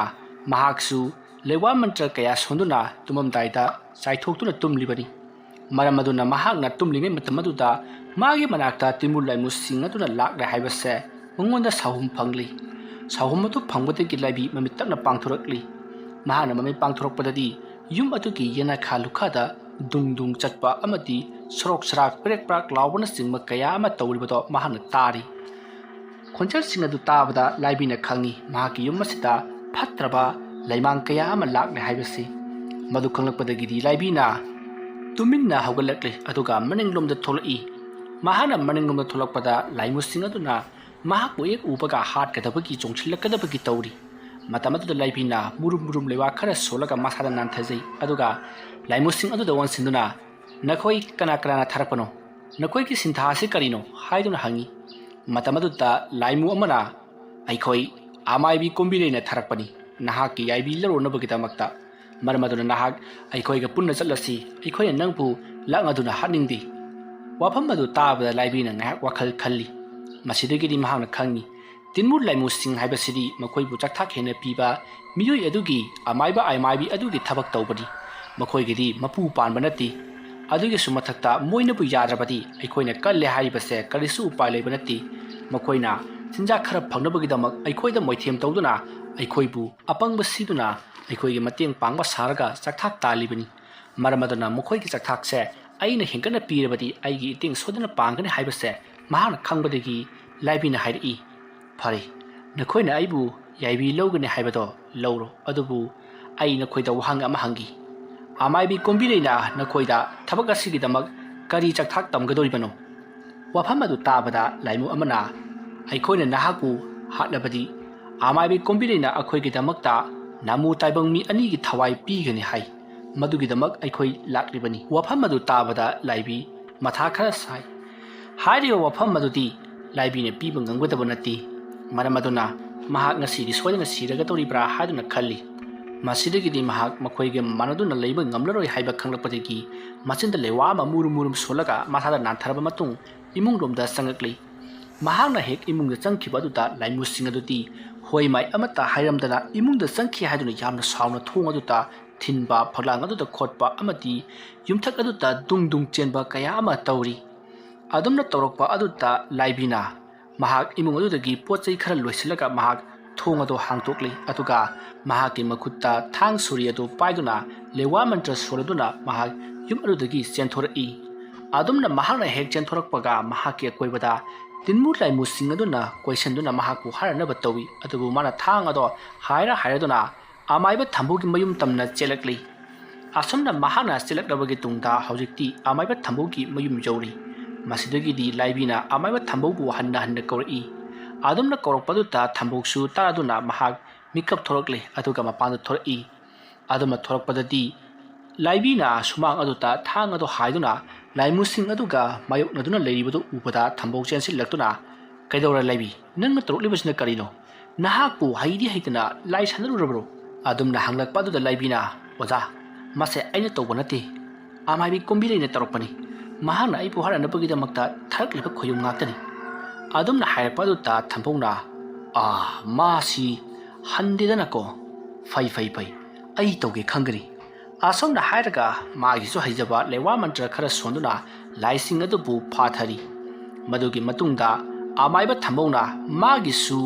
ꯃꯍꯥꯛꯁꯨ ꯂꯩꯋꯥ ꯃꯟꯇ꯭ꯔ ꯀꯌꯥ ꯁꯣꯟꯗꯨꯅ ꯇꯨꯝꯃꯝꯗꯥꯏꯗ ꯆꯥꯏꯊꯣꯛꯇꯨꯅ ꯇꯨꯝꯂꯤꯕꯅꯤ꯫ ꯃꯔꯝ ꯑꯗꯨꯅ ꯃꯍꯥꯛꯅ ꯇꯨꯝꯂꯤꯉꯩ ꯃꯇꯝ ꯑꯗꯨꯗ ꯃꯥꯒꯤ ꯃꯅꯥꯛꯇ ꯇꯤꯟꯃꯨ ꯂꯥꯏꯃꯨꯁꯤꯡ ꯑꯗꯨꯅ ꯂꯥꯛꯂꯦ ꯍꯥꯏꯕꯁꯦ ꯃꯉꯣꯟꯗ ꯁꯥꯎꯍꯨꯝ ꯐꯪꯂꯤ꯫ ꯁꯥꯎꯍꯨꯝ ꯑꯗꯨ ꯐꯪꯕꯗꯒꯤ ꯂꯥꯏꯕꯤ ꯃꯃꯤꯠ ꯇꯞꯅ ꯄꯥꯡꯊꯣꯔꯛꯂꯤ꯫ ꯃꯍꯥꯛꯅ ꯃꯃꯤꯠ ꯄꯥꯡꯊꯣꯔꯛꯄꯗꯗꯤ ꯌꯨꯝ ꯑꯗꯨꯒꯤ ꯌꯦꯅꯈꯥ ꯂꯨꯈꯥꯗ ꯗꯨꯡ ꯆꯠꯄ ꯑꯃꯗꯤ ꯁꯣꯔꯣꯛ ꯁꯔꯥꯛ ꯄꯦꯔꯦꯛ ꯄ꯭ꯔꯥꯛ ꯂꯥꯎꯕꯅꯆꯤꯡꯕ ꯀꯌꯥ ꯑꯃ ꯇꯧꯔꯤꯕꯗꯣ ꯃꯍꯥꯛꯅ ꯇꯥꯔꯤ꯫ ꯈꯣꯟꯖꯦꯜꯁꯤꯡ ꯑꯗꯨ ꯇꯥꯕꯗ ꯂꯥꯏꯕꯤꯅ ꯈꯪꯉꯤ ꯃꯍꯥꯛꯀꯤ ꯌꯨꯝ ꯑꯁꯤꯗ ꯐꯠꯇ꯭ꯔꯕ ꯂꯩꯃꯥꯡ ꯀꯌꯥ ꯑꯃ ꯂꯥꯛꯂꯦ ꯍꯥꯏꯕꯁꯤ꯫ ꯃꯗꯨ ꯈꯪꯂꯛꯄꯗꯒꯤꯗꯤ ꯂꯥꯏꯕꯤꯅ ꯇꯨꯃꯤꯟꯅ ꯍꯧꯒꯠꯂꯛꯂꯤ ꯑꯗꯨꯒ ꯃꯅꯤꯡꯂꯣꯝꯗ ꯊꯣꯛꯂꯛꯏ꯫ ꯃꯍꯥꯛꯅ ꯃꯅꯤꯡꯂꯣꯝꯗ ꯊꯣꯛꯂꯛꯄꯗ ꯂꯥꯏꯃꯨꯁꯤꯡ ꯑꯗꯨꯅ ꯃꯍꯥꯛꯄꯨ ꯍꯦꯛ ꯎꯕꯒ ꯍꯥꯠꯀꯗꯕꯒꯤ ꯆꯣꯡꯁꯤꯜꯂꯛꯀꯗꯕꯒꯤ ꯇꯧꯔꯤ꯫ ꯃꯇꯝ ꯑꯗꯨꯗ ꯂꯥꯏꯕꯤꯅ ꯃꯨꯔꯨꯝ ꯂꯩꯋꯥ ꯈꯔ ꯁꯣꯜꯂꯒ ꯃꯁꯥꯗ ꯅꯥꯟꯊꯖꯩ ꯑꯗꯨꯒ ꯂꯥꯏꯃꯨꯁꯤꯡ ꯑꯗꯨꯗ ꯑꯣꯟꯁꯤꯟꯗꯨꯅ "ꯅꯈꯣꯏ ꯀꯅꯥꯅ ꯊꯥꯔꯛꯄꯅꯣ? ꯅꯈꯣꯏꯒꯤ ꯁꯤꯟꯊꯥ ꯑꯁꯤ ꯀꯔꯤꯅꯣ?" ꯍꯥꯏꯗꯨꯅ ꯍꯪꯉꯤ꯫ ꯃꯇꯝ ꯑꯗꯨꯗ ꯂꯥꯏꯃꯨ ꯑꯃꯅ "ꯑꯩꯈꯣꯏ ꯑꯃꯥꯏꯕꯤ ꯀꯣꯝꯕꯤꯔꯩꯅ ꯊꯥꯔꯛꯄꯅꯤ ꯅꯍꯥꯛꯀꯤ ꯌꯥꯏꯕꯤ ꯂꯧꯔꯨꯅꯕꯒꯤꯗꯃꯛꯇ꯫ ꯃꯔꯝ ꯑꯗꯨꯅ ꯅꯍꯥꯛ ꯑꯩꯈꯣꯏꯒ ꯄꯨꯟꯅ ꯆꯠꯂꯁꯤ꯫ ꯑꯩꯈꯣꯏꯅ ꯅꯪꯕꯨ ꯂꯥꯛꯅꯗꯨꯅ ꯍꯥꯠꯅꯤꯡꯗꯦ꯫ ꯋꯥꯐꯝ ꯑꯗꯨ ꯇꯥꯕꯗ ꯂꯥꯏꯕꯤꯅ ꯉꯥꯏꯍꯥꯛ ꯋꯥꯈꯜ ꯈꯜꯂꯤ ꯃꯁꯤꯗꯒꯤꯗꯤ ꯃꯍꯥꯛꯅ ꯈꯪꯉꯤ ꯇꯤꯟꯃꯨꯠ ꯂꯥꯏꯃꯨꯁꯤꯡ ꯍꯥꯏꯕꯁꯤꯗꯤ ꯃꯈꯣꯏꯕꯨ ꯆꯥꯛꯊꯥꯛ ꯍꯦꯟꯅ ꯄꯤꯕ ꯃꯤꯑꯣꯏ ꯑꯗꯨꯒꯤ ꯑꯃꯥꯏꯕ ꯑꯃꯥꯏꯕꯤ ꯑꯗꯨꯒꯤ ꯊꯕꯛ ꯇꯧꯕꯅꯤ ꯃꯈꯣꯏꯒꯤꯗꯤ ꯃꯄꯨ ꯄꯥꯟꯕ ꯅꯠꯇꯦ ꯑꯗꯨꯒꯤꯁꯨ ꯃꯊꯛꯇ ꯃꯣꯏꯅꯕꯨ ꯌꯥꯗ꯭ꯔꯕꯗꯤ ꯑꯩꯈꯣꯏꯅ ꯀꯜꯂꯦ ꯍꯥꯏꯔꯤꯕꯁꯦ ꯀꯔꯤꯁꯨ ꯎꯄꯥꯏ ꯂꯩꯕ ꯅꯠꯇꯦ ꯃꯈꯣꯏꯅ ꯆꯤꯟꯖꯥꯛ ꯈꯔ ꯐꯪꯅꯕꯒꯤꯗꯃꯛ ꯑꯩꯈꯣꯏꯗ ꯃꯣꯏꯊꯦꯝ ꯇꯧꯗꯨꯅ ꯑꯩꯈꯣꯏꯕꯨ ꯑꯄꯪꯕ ꯁꯤꯗꯨꯅ ꯑꯩꯈꯣꯏꯒꯤ ꯃꯇꯦꯡ ꯄꯥꯡꯕ ꯁꯥꯔꯒ ꯆꯥꯛꯊꯥꯛ ꯇꯥꯜꯂꯤꯕꯅꯤ ꯃꯔꯝ ꯑꯗꯨꯅ ꯃꯈꯣꯏꯒꯤ ꯆꯥꯛꯊꯥꯛꯁꯦ ꯑꯩꯅ ꯍꯦꯟꯒꯠꯅ ꯄꯤꯔꯕꯗꯤ ꯑꯩꯒꯤ ꯏꯇꯦꯡ ꯁꯣꯏꯗꯅ ꯄꯥꯡꯒꯅꯤ ꯍꯥꯏꯕꯁꯦ ꯃꯍꯥꯛꯅ ꯈꯪꯕꯗꯒꯤ ꯂꯥꯏꯕꯤꯅ ꯍꯥꯏꯔꯛꯏ ꯐꯔꯦ ꯅꯈꯣꯏꯅ ꯑꯩꯕꯨ ꯌꯥꯏꯕꯤ ꯂꯧꯒꯅꯤ ꯍꯥꯏꯕꯗꯣ ꯂꯧꯔꯣ ꯑꯗꯨꯕꯨ ꯑꯩ ꯅꯈꯣꯏꯗ ꯋꯥꯍꯪ ꯑꯃ ꯍꯪꯈꯤ ꯑꯃꯥꯏꯕꯤ ꯀꯣꯝꯕꯤꯔꯩꯅ ꯅꯈꯣꯏꯗ ꯊꯕꯛ ꯑꯁꯤꯒꯤꯗꯃꯛ ꯀꯔꯤ ꯆꯥꯛꯊꯥꯛ ꯇꯝꯒꯗꯧꯔꯤꯕꯅꯣ ꯋꯥꯐꯝ ꯑꯗꯨ ꯇꯥꯕꯗ ꯂꯥꯏꯃꯨ ꯑꯃꯅ ꯑꯩꯈꯣꯏꯅ ꯅꯍꯥꯛꯄꯨ ꯍꯥꯠꯂꯕꯗꯤ ꯑꯃꯥꯏꯕꯤ ꯀꯣꯝꯕꯤꯔꯩꯅ ꯑꯩꯈꯣꯏꯒꯤꯗꯃꯛꯇ ꯅꯥꯃꯨ ꯇꯥꯏꯕꯪ ꯃꯤ ꯑꯅꯤꯒꯤ ꯊꯋꯥꯏ ꯄꯤꯒꯅꯤ ꯍꯥꯏ ꯃꯗꯨꯒꯤꯗꯃꯛ ꯑꯩꯈꯣꯏ ꯂꯥꯛꯂꯤꯕꯅꯤ ꯋꯥꯐꯝ ꯑꯗꯨ ꯇꯥꯕꯗ ꯂꯥꯏꯕꯤ ꯃꯊꯥ ꯈꯔ ꯁꯥꯏ ꯍꯥꯏꯔꯤꯕ ꯋꯥꯐꯝ ꯑꯗꯨꯗꯤ ꯂꯥꯏꯕꯤꯅ ꯄꯤꯕ ꯉꯝꯒꯗꯕ ꯅꯠꯇꯦ ꯃꯔꯝ ꯑꯗꯨꯅ ꯃꯍꯥꯛ ꯉꯁꯤꯗꯤ ꯁꯣꯏꯗꯅ ꯁꯤꯔꯒꯗꯧꯔꯤꯕ꯭ꯔꯥ ꯍꯥꯏꯗꯨꯅ ꯈꯜꯂꯤ ꯃꯁꯤꯗꯒꯤꯗꯤ ꯃꯍꯥꯛ ꯃꯈꯣꯏꯒ ꯃꯥꯟꯅꯗꯨꯅ ꯂꯩꯕ ꯉꯝꯂꯔꯣꯏ ꯍꯥꯏꯕ ꯈꯪꯂꯛꯄꯗꯒꯤ ꯃꯆꯤꯟꯗ ꯂꯩꯋꯥ ꯑꯃ ꯃꯨꯔꯨꯝ ꯃꯨꯔꯨꯝ ꯁꯣꯜꯂꯒ ꯃꯁꯥꯗ ꯅꯥꯟꯊꯔꯕ ꯃꯇꯨꯡ ꯏꯃꯨꯡꯂꯣꯝꯗ ꯆꯪꯂꯛꯂꯤ ꯃꯍꯥꯛꯅ ꯍꯦꯛ ꯏꯃꯨꯡꯗ ꯆꯪꯈꯤꯕ ꯑꯗꯨꯗ ꯂꯥꯏꯃꯨꯁꯤꯡ ꯑꯗꯨꯗꯤ ꯍꯣꯏ ꯃꯥꯏ ꯑꯃꯠꯇ ꯍꯥꯏꯔꯝꯗꯅ ꯏꯃꯨꯡꯗ ꯆꯪꯈꯤ ꯍꯥꯏꯗꯨꯅ ꯌꯥꯝꯅ ꯁꯥꯎꯅ ꯊꯣꯡ ꯑꯗꯨꯗ ꯊꯤꯟꯕ ꯐꯛꯂꯥꯡ ꯑꯗꯨꯗ ꯈꯣꯠꯄ ꯑꯃꯗꯤ ꯌꯨꯝꯊꯛ ꯑꯗꯨꯗ ꯗꯨꯡ ꯗꯨꯡ ꯆꯦꯟꯕ ꯀꯌꯥ ꯑꯃ ꯇꯧꯔꯤ ꯑꯗꯨꯝꯅ ꯇꯧꯔꯛꯄ ꯑꯗꯨꯗ ꯂꯥꯏꯕꯤꯅ ꯃꯍꯥꯛ ꯏꯃꯨꯡ ꯑꯗꯨꯗꯒꯤ ꯄꯣꯠ ꯆꯩ ꯈꯔ ꯂꯣꯏꯁꯤꯜꯂꯒ ꯃꯍꯥꯛ ꯊꯣꯡ ꯑꯗꯨ ꯍꯥꯡꯇꯣꯛꯂꯤ ꯑꯗꯨꯒ ꯃꯍꯥꯛꯀꯤ ꯃꯈꯨꯠꯇ ꯊꯥꯡ ꯁꯨꯔꯤ ꯑꯗꯨ ꯄꯥꯏꯗꯨꯅ ꯂꯦꯋꯥ ꯃꯟꯇ꯭ꯔ ꯁꯣꯜꯂꯗꯨꯅ ꯃꯍꯥꯛ ꯌꯨꯝ ꯑꯗꯨꯗꯒꯤ ꯆꯦꯟꯊꯣꯔꯛꯏ ꯑꯗꯨꯝꯅ ꯃꯍꯥꯛꯅ ꯍꯦꯛ ꯆꯦꯟꯊꯣꯔꯛꯄꯒ ꯃꯍꯥꯛꯀꯤ ꯑꯀꯣꯏꯕꯗ ꯇꯤꯟꯃꯨ ꯂꯥꯏꯃꯨꯁꯤꯡ ꯑꯗꯨꯅ ꯀꯣꯏꯁꯟꯗꯨꯅ ꯃꯍꯥꯛꯄꯨ ꯍꯥꯏꯔꯅꯕ ꯇꯧꯏ ꯑꯗꯨꯕꯨ ꯃꯥꯅ ꯊꯥꯡ ꯑꯗꯣ ꯍꯥꯏꯔꯗꯨꯅ ꯑꯃꯥꯏꯕ ꯊꯝꯕꯧꯒꯤ ꯃꯌꯨꯝ ꯇꯝꯅ ꯆꯦꯜꯂꯛꯂꯤ ꯑꯁꯨꯝꯅ ꯃꯍꯥꯛꯅ ꯆꯦꯜꯂꯛꯂꯕꯒꯤ ꯇꯨꯡꯗ ꯍꯧꯖꯤꯛꯇꯤ ꯑꯃꯥꯏꯕ ꯊꯝꯕꯧꯒꯤ ꯃꯌꯨꯝ ꯌꯧꯔꯤ ꯃꯁꯤꯗꯒꯤꯗꯤ ꯂꯥꯏꯕꯤꯅ ꯑꯃꯥꯏꯕ ꯊꯝꯕꯧꯕꯨ ꯍꯟꯅ ꯍꯟꯅ ꯀꯧꯔꯛꯏ ꯑꯗꯨꯝꯅ ꯀꯧꯔꯛꯄꯗꯨꯗ ꯊꯝꯕꯧꯁꯨ ꯇꯥꯗꯨꯅ ꯃꯍꯥꯛ ꯃꯤꯀꯞ ꯊꯣꯔꯛꯂꯤ ꯑꯗꯨꯒ ꯃꯄꯥꯟꯗ ꯊꯣꯔꯛꯏ ꯑꯗꯨꯝꯅ ꯊꯣꯔꯛꯄꯗꯗꯤ ꯂꯥꯏꯕꯤꯅ ꯁꯨꯃꯥꯡ ꯑꯗꯨꯗ ꯊꯥꯡ ꯑꯗꯨ ꯍꯥꯏꯗꯨꯅ ꯂꯥꯏꯃꯨꯁꯤꯡ ꯑꯗꯨꯒ ꯃꯥꯌꯣꯛꯅꯗꯨꯅ ꯂꯩꯔꯤꯕꯗꯨ ꯎꯕꯗ ꯊꯝꯕꯧ ꯆꯦꯟꯁꯤꯜꯂꯛꯇꯨꯅ ꯀꯩꯗꯧꯔ ꯂꯥꯏꯕꯤ ꯅꯪꯅ ꯇꯧꯔꯛꯂꯤꯕꯁꯤꯅ ꯀꯔꯤꯅꯣ ꯅꯍꯥꯛꯄꯨ ꯍꯩꯗꯤ ꯍꯩꯇꯅ ꯂꯥꯏ ꯁꯥꯟꯅꯔꯨꯔꯕ꯭ꯔꯣ ꯑꯗꯨꯝꯅ ꯍꯪꯂꯛꯄ ꯑꯗꯨꯗ ꯂꯥꯏꯕꯤꯅ ꯑꯣꯖꯥ ꯃꯁꯦ ꯑꯩꯅ ꯇꯧꯕ ꯅꯠꯇꯦ ꯑꯃꯥꯏꯕꯤ ꯀꯣꯝꯕꯤꯔꯩꯅ ꯇꯧꯔꯛꯄꯅꯤ ꯃꯍꯥꯛꯅ ꯑꯩꯕꯨ ꯍꯥꯠꯅꯕꯒꯤꯗꯃꯛꯇ ꯊꯥꯔꯛꯂꯤꯕ ꯈꯣꯌꯨꯝ ꯉꯥꯛꯇꯅꯤ ꯑꯗꯨꯝꯅ ꯍꯥꯏꯔꯛꯄ ꯑꯗꯨꯗ ꯊꯝꯕꯧꯅ ꯃꯥꯁꯤ ꯍꯟꯗꯦꯗꯅꯀꯣ ꯐꯩ ꯑꯩ ꯇꯧꯒꯦ ꯈꯪꯒꯅꯤ ꯑꯁꯣꯝꯅ ꯍꯥꯏꯔꯒ ꯃꯥꯒꯤꯁꯨ ꯍꯩꯖꯕ ꯂꯩꯋꯥ ꯃꯟꯇ꯭ꯔ ꯈꯔ ꯁꯣꯟꯗꯨꯅ ꯂꯥꯏꯁꯤꯡ ꯑꯗꯨꯕꯨ ꯐꯥꯊꯔꯤ ꯃꯗꯨꯒꯤ ꯃꯇꯨꯡꯗ ꯑꯃꯥꯏꯕ ꯊꯝꯕꯧꯅ ꯃꯥꯒꯤꯁꯨ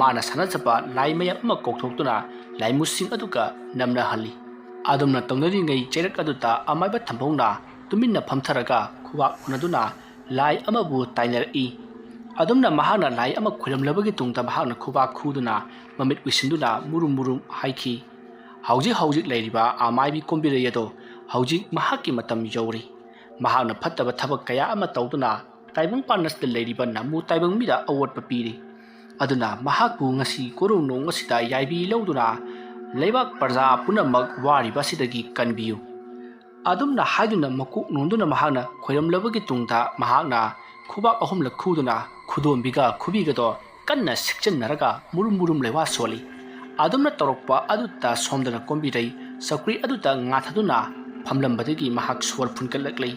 ꯃꯥꯅ ꯁꯥꯟꯅꯖꯕ ꯂꯥꯏ ꯃꯌꯥꯝ ꯑꯃ ꯀꯧꯊꯣꯛꯇꯨꯅ ꯂꯥꯏꯃꯨꯁꯤꯡ ꯑꯗꯨꯒ ꯅꯝꯅꯍꯜꯂꯤ ꯑꯗꯨꯝꯅ ꯇꯧꯅꯔꯤꯉꯩ ꯆꯩꯔꯛ ꯑꯗꯨꯗ ꯑꯃꯥꯏꯕ ꯊꯝꯕꯧꯅ ꯇꯨꯃꯤꯟꯅ ꯐꯝꯊꯔꯒ ꯈꯨꯕꯥꯛ ꯎꯅꯗꯨꯅ ꯂꯥꯏ ꯑꯃꯕꯨ ꯇꯥꯏꯅꯔꯛꯏ ꯑꯗꯨꯝꯅ ꯃꯍꯥꯛꯅ ꯂꯥꯏ ꯑꯃ ꯈꯨꯔꯝꯂꯕꯒꯤ ꯇꯨꯡꯗ ꯃꯍꯥꯛꯅ ꯈꯨꯕꯥꯛ ꯈꯨꯗꯨꯅ ꯃꯃꯤꯠ ꯎꯏꯁꯤꯟꯗꯨꯅ ꯃꯨꯔꯨꯝ ꯃꯨꯔꯨꯝ ꯍꯥꯏꯈꯤ ꯍꯧꯖꯤꯛ ꯂꯩꯔꯤꯕ ꯑꯃꯥꯏꯕꯤ ꯀꯣꯝꯕꯤꯔꯩ ꯑꯗꯣ ꯍꯧꯖꯤꯛ ꯃꯍꯥꯛꯀꯤ ꯃꯇꯝ ꯌꯧꯔꯤ ꯃꯍꯥꯛꯅ ꯐꯠꯇꯕ ꯊꯕꯛ ꯀꯌꯥ ꯑꯃ ꯇꯧꯗꯨꯅ ꯇꯥꯏꯕꯪꯄꯥꯟ ꯑꯁꯤꯗ ꯂꯩꯔꯤꯕ ꯅꯥꯃꯨ ꯇꯥꯏꯕꯪ ꯃꯤꯗ ꯑꯋꯣꯠꯄ ꯄꯤꯔꯤ ꯑꯗꯨꯅ ꯃꯍꯥꯛꯄꯨ ꯉꯁꯤ ꯀꯣꯔꯧꯅꯣꯡ ꯑꯁꯤꯗ ꯌꯥꯏꯕꯤ ꯂꯧꯗꯨꯅ ꯂꯩꯕꯥꯛ ꯄ꯭ꯔꯖꯥ ꯄꯨꯝꯅꯃꯛ ꯋꯥꯔꯤꯕ ꯑꯁꯤꯗꯒꯤ ꯀꯟꯕꯤꯌꯨ ꯑꯗꯨꯝꯅ ꯍꯥꯏꯗꯨꯅ ꯃꯀꯣꯛ ꯅꯣꯟꯗꯨꯅ ꯃꯍꯥꯛꯅ ꯈꯣꯏꯔꯝꯂꯕꯒꯤ ꯇꯨꯡꯗ ꯃꯍꯥꯛꯅ ꯈꯨꯕꯥꯛ ꯑꯍꯨꯝꯂꯛ ꯈꯨꯗꯨꯅ ꯈꯨꯗꯣꯝꯕꯤꯒ ꯈꯨꯕꯤꯒꯗꯣ ꯀꯟꯅ ꯁꯤꯛꯆꯟꯅꯔꯒ ꯃꯨꯔꯨꯝ ꯃꯨꯔꯨꯝ ꯂꯩꯋꯥ ꯁꯣꯜꯂꯤ ꯑꯗꯨꯝꯅ ꯇꯧꯔꯛꯄ ꯑꯗꯨꯗ ꯁꯣꯝꯗꯅ ꯀꯣꯝꯕꯤꯔꯩ ꯆꯧꯀ꯭ꯔꯤ ꯑꯗꯨꯗ ꯉꯥꯊꯗꯨꯅ ꯐꯝꯂꯝꯕꯗꯒꯤ ꯃꯍꯥꯛ ꯁꯣꯔ ꯐꯨꯟꯀꯠꯂꯛꯂꯤ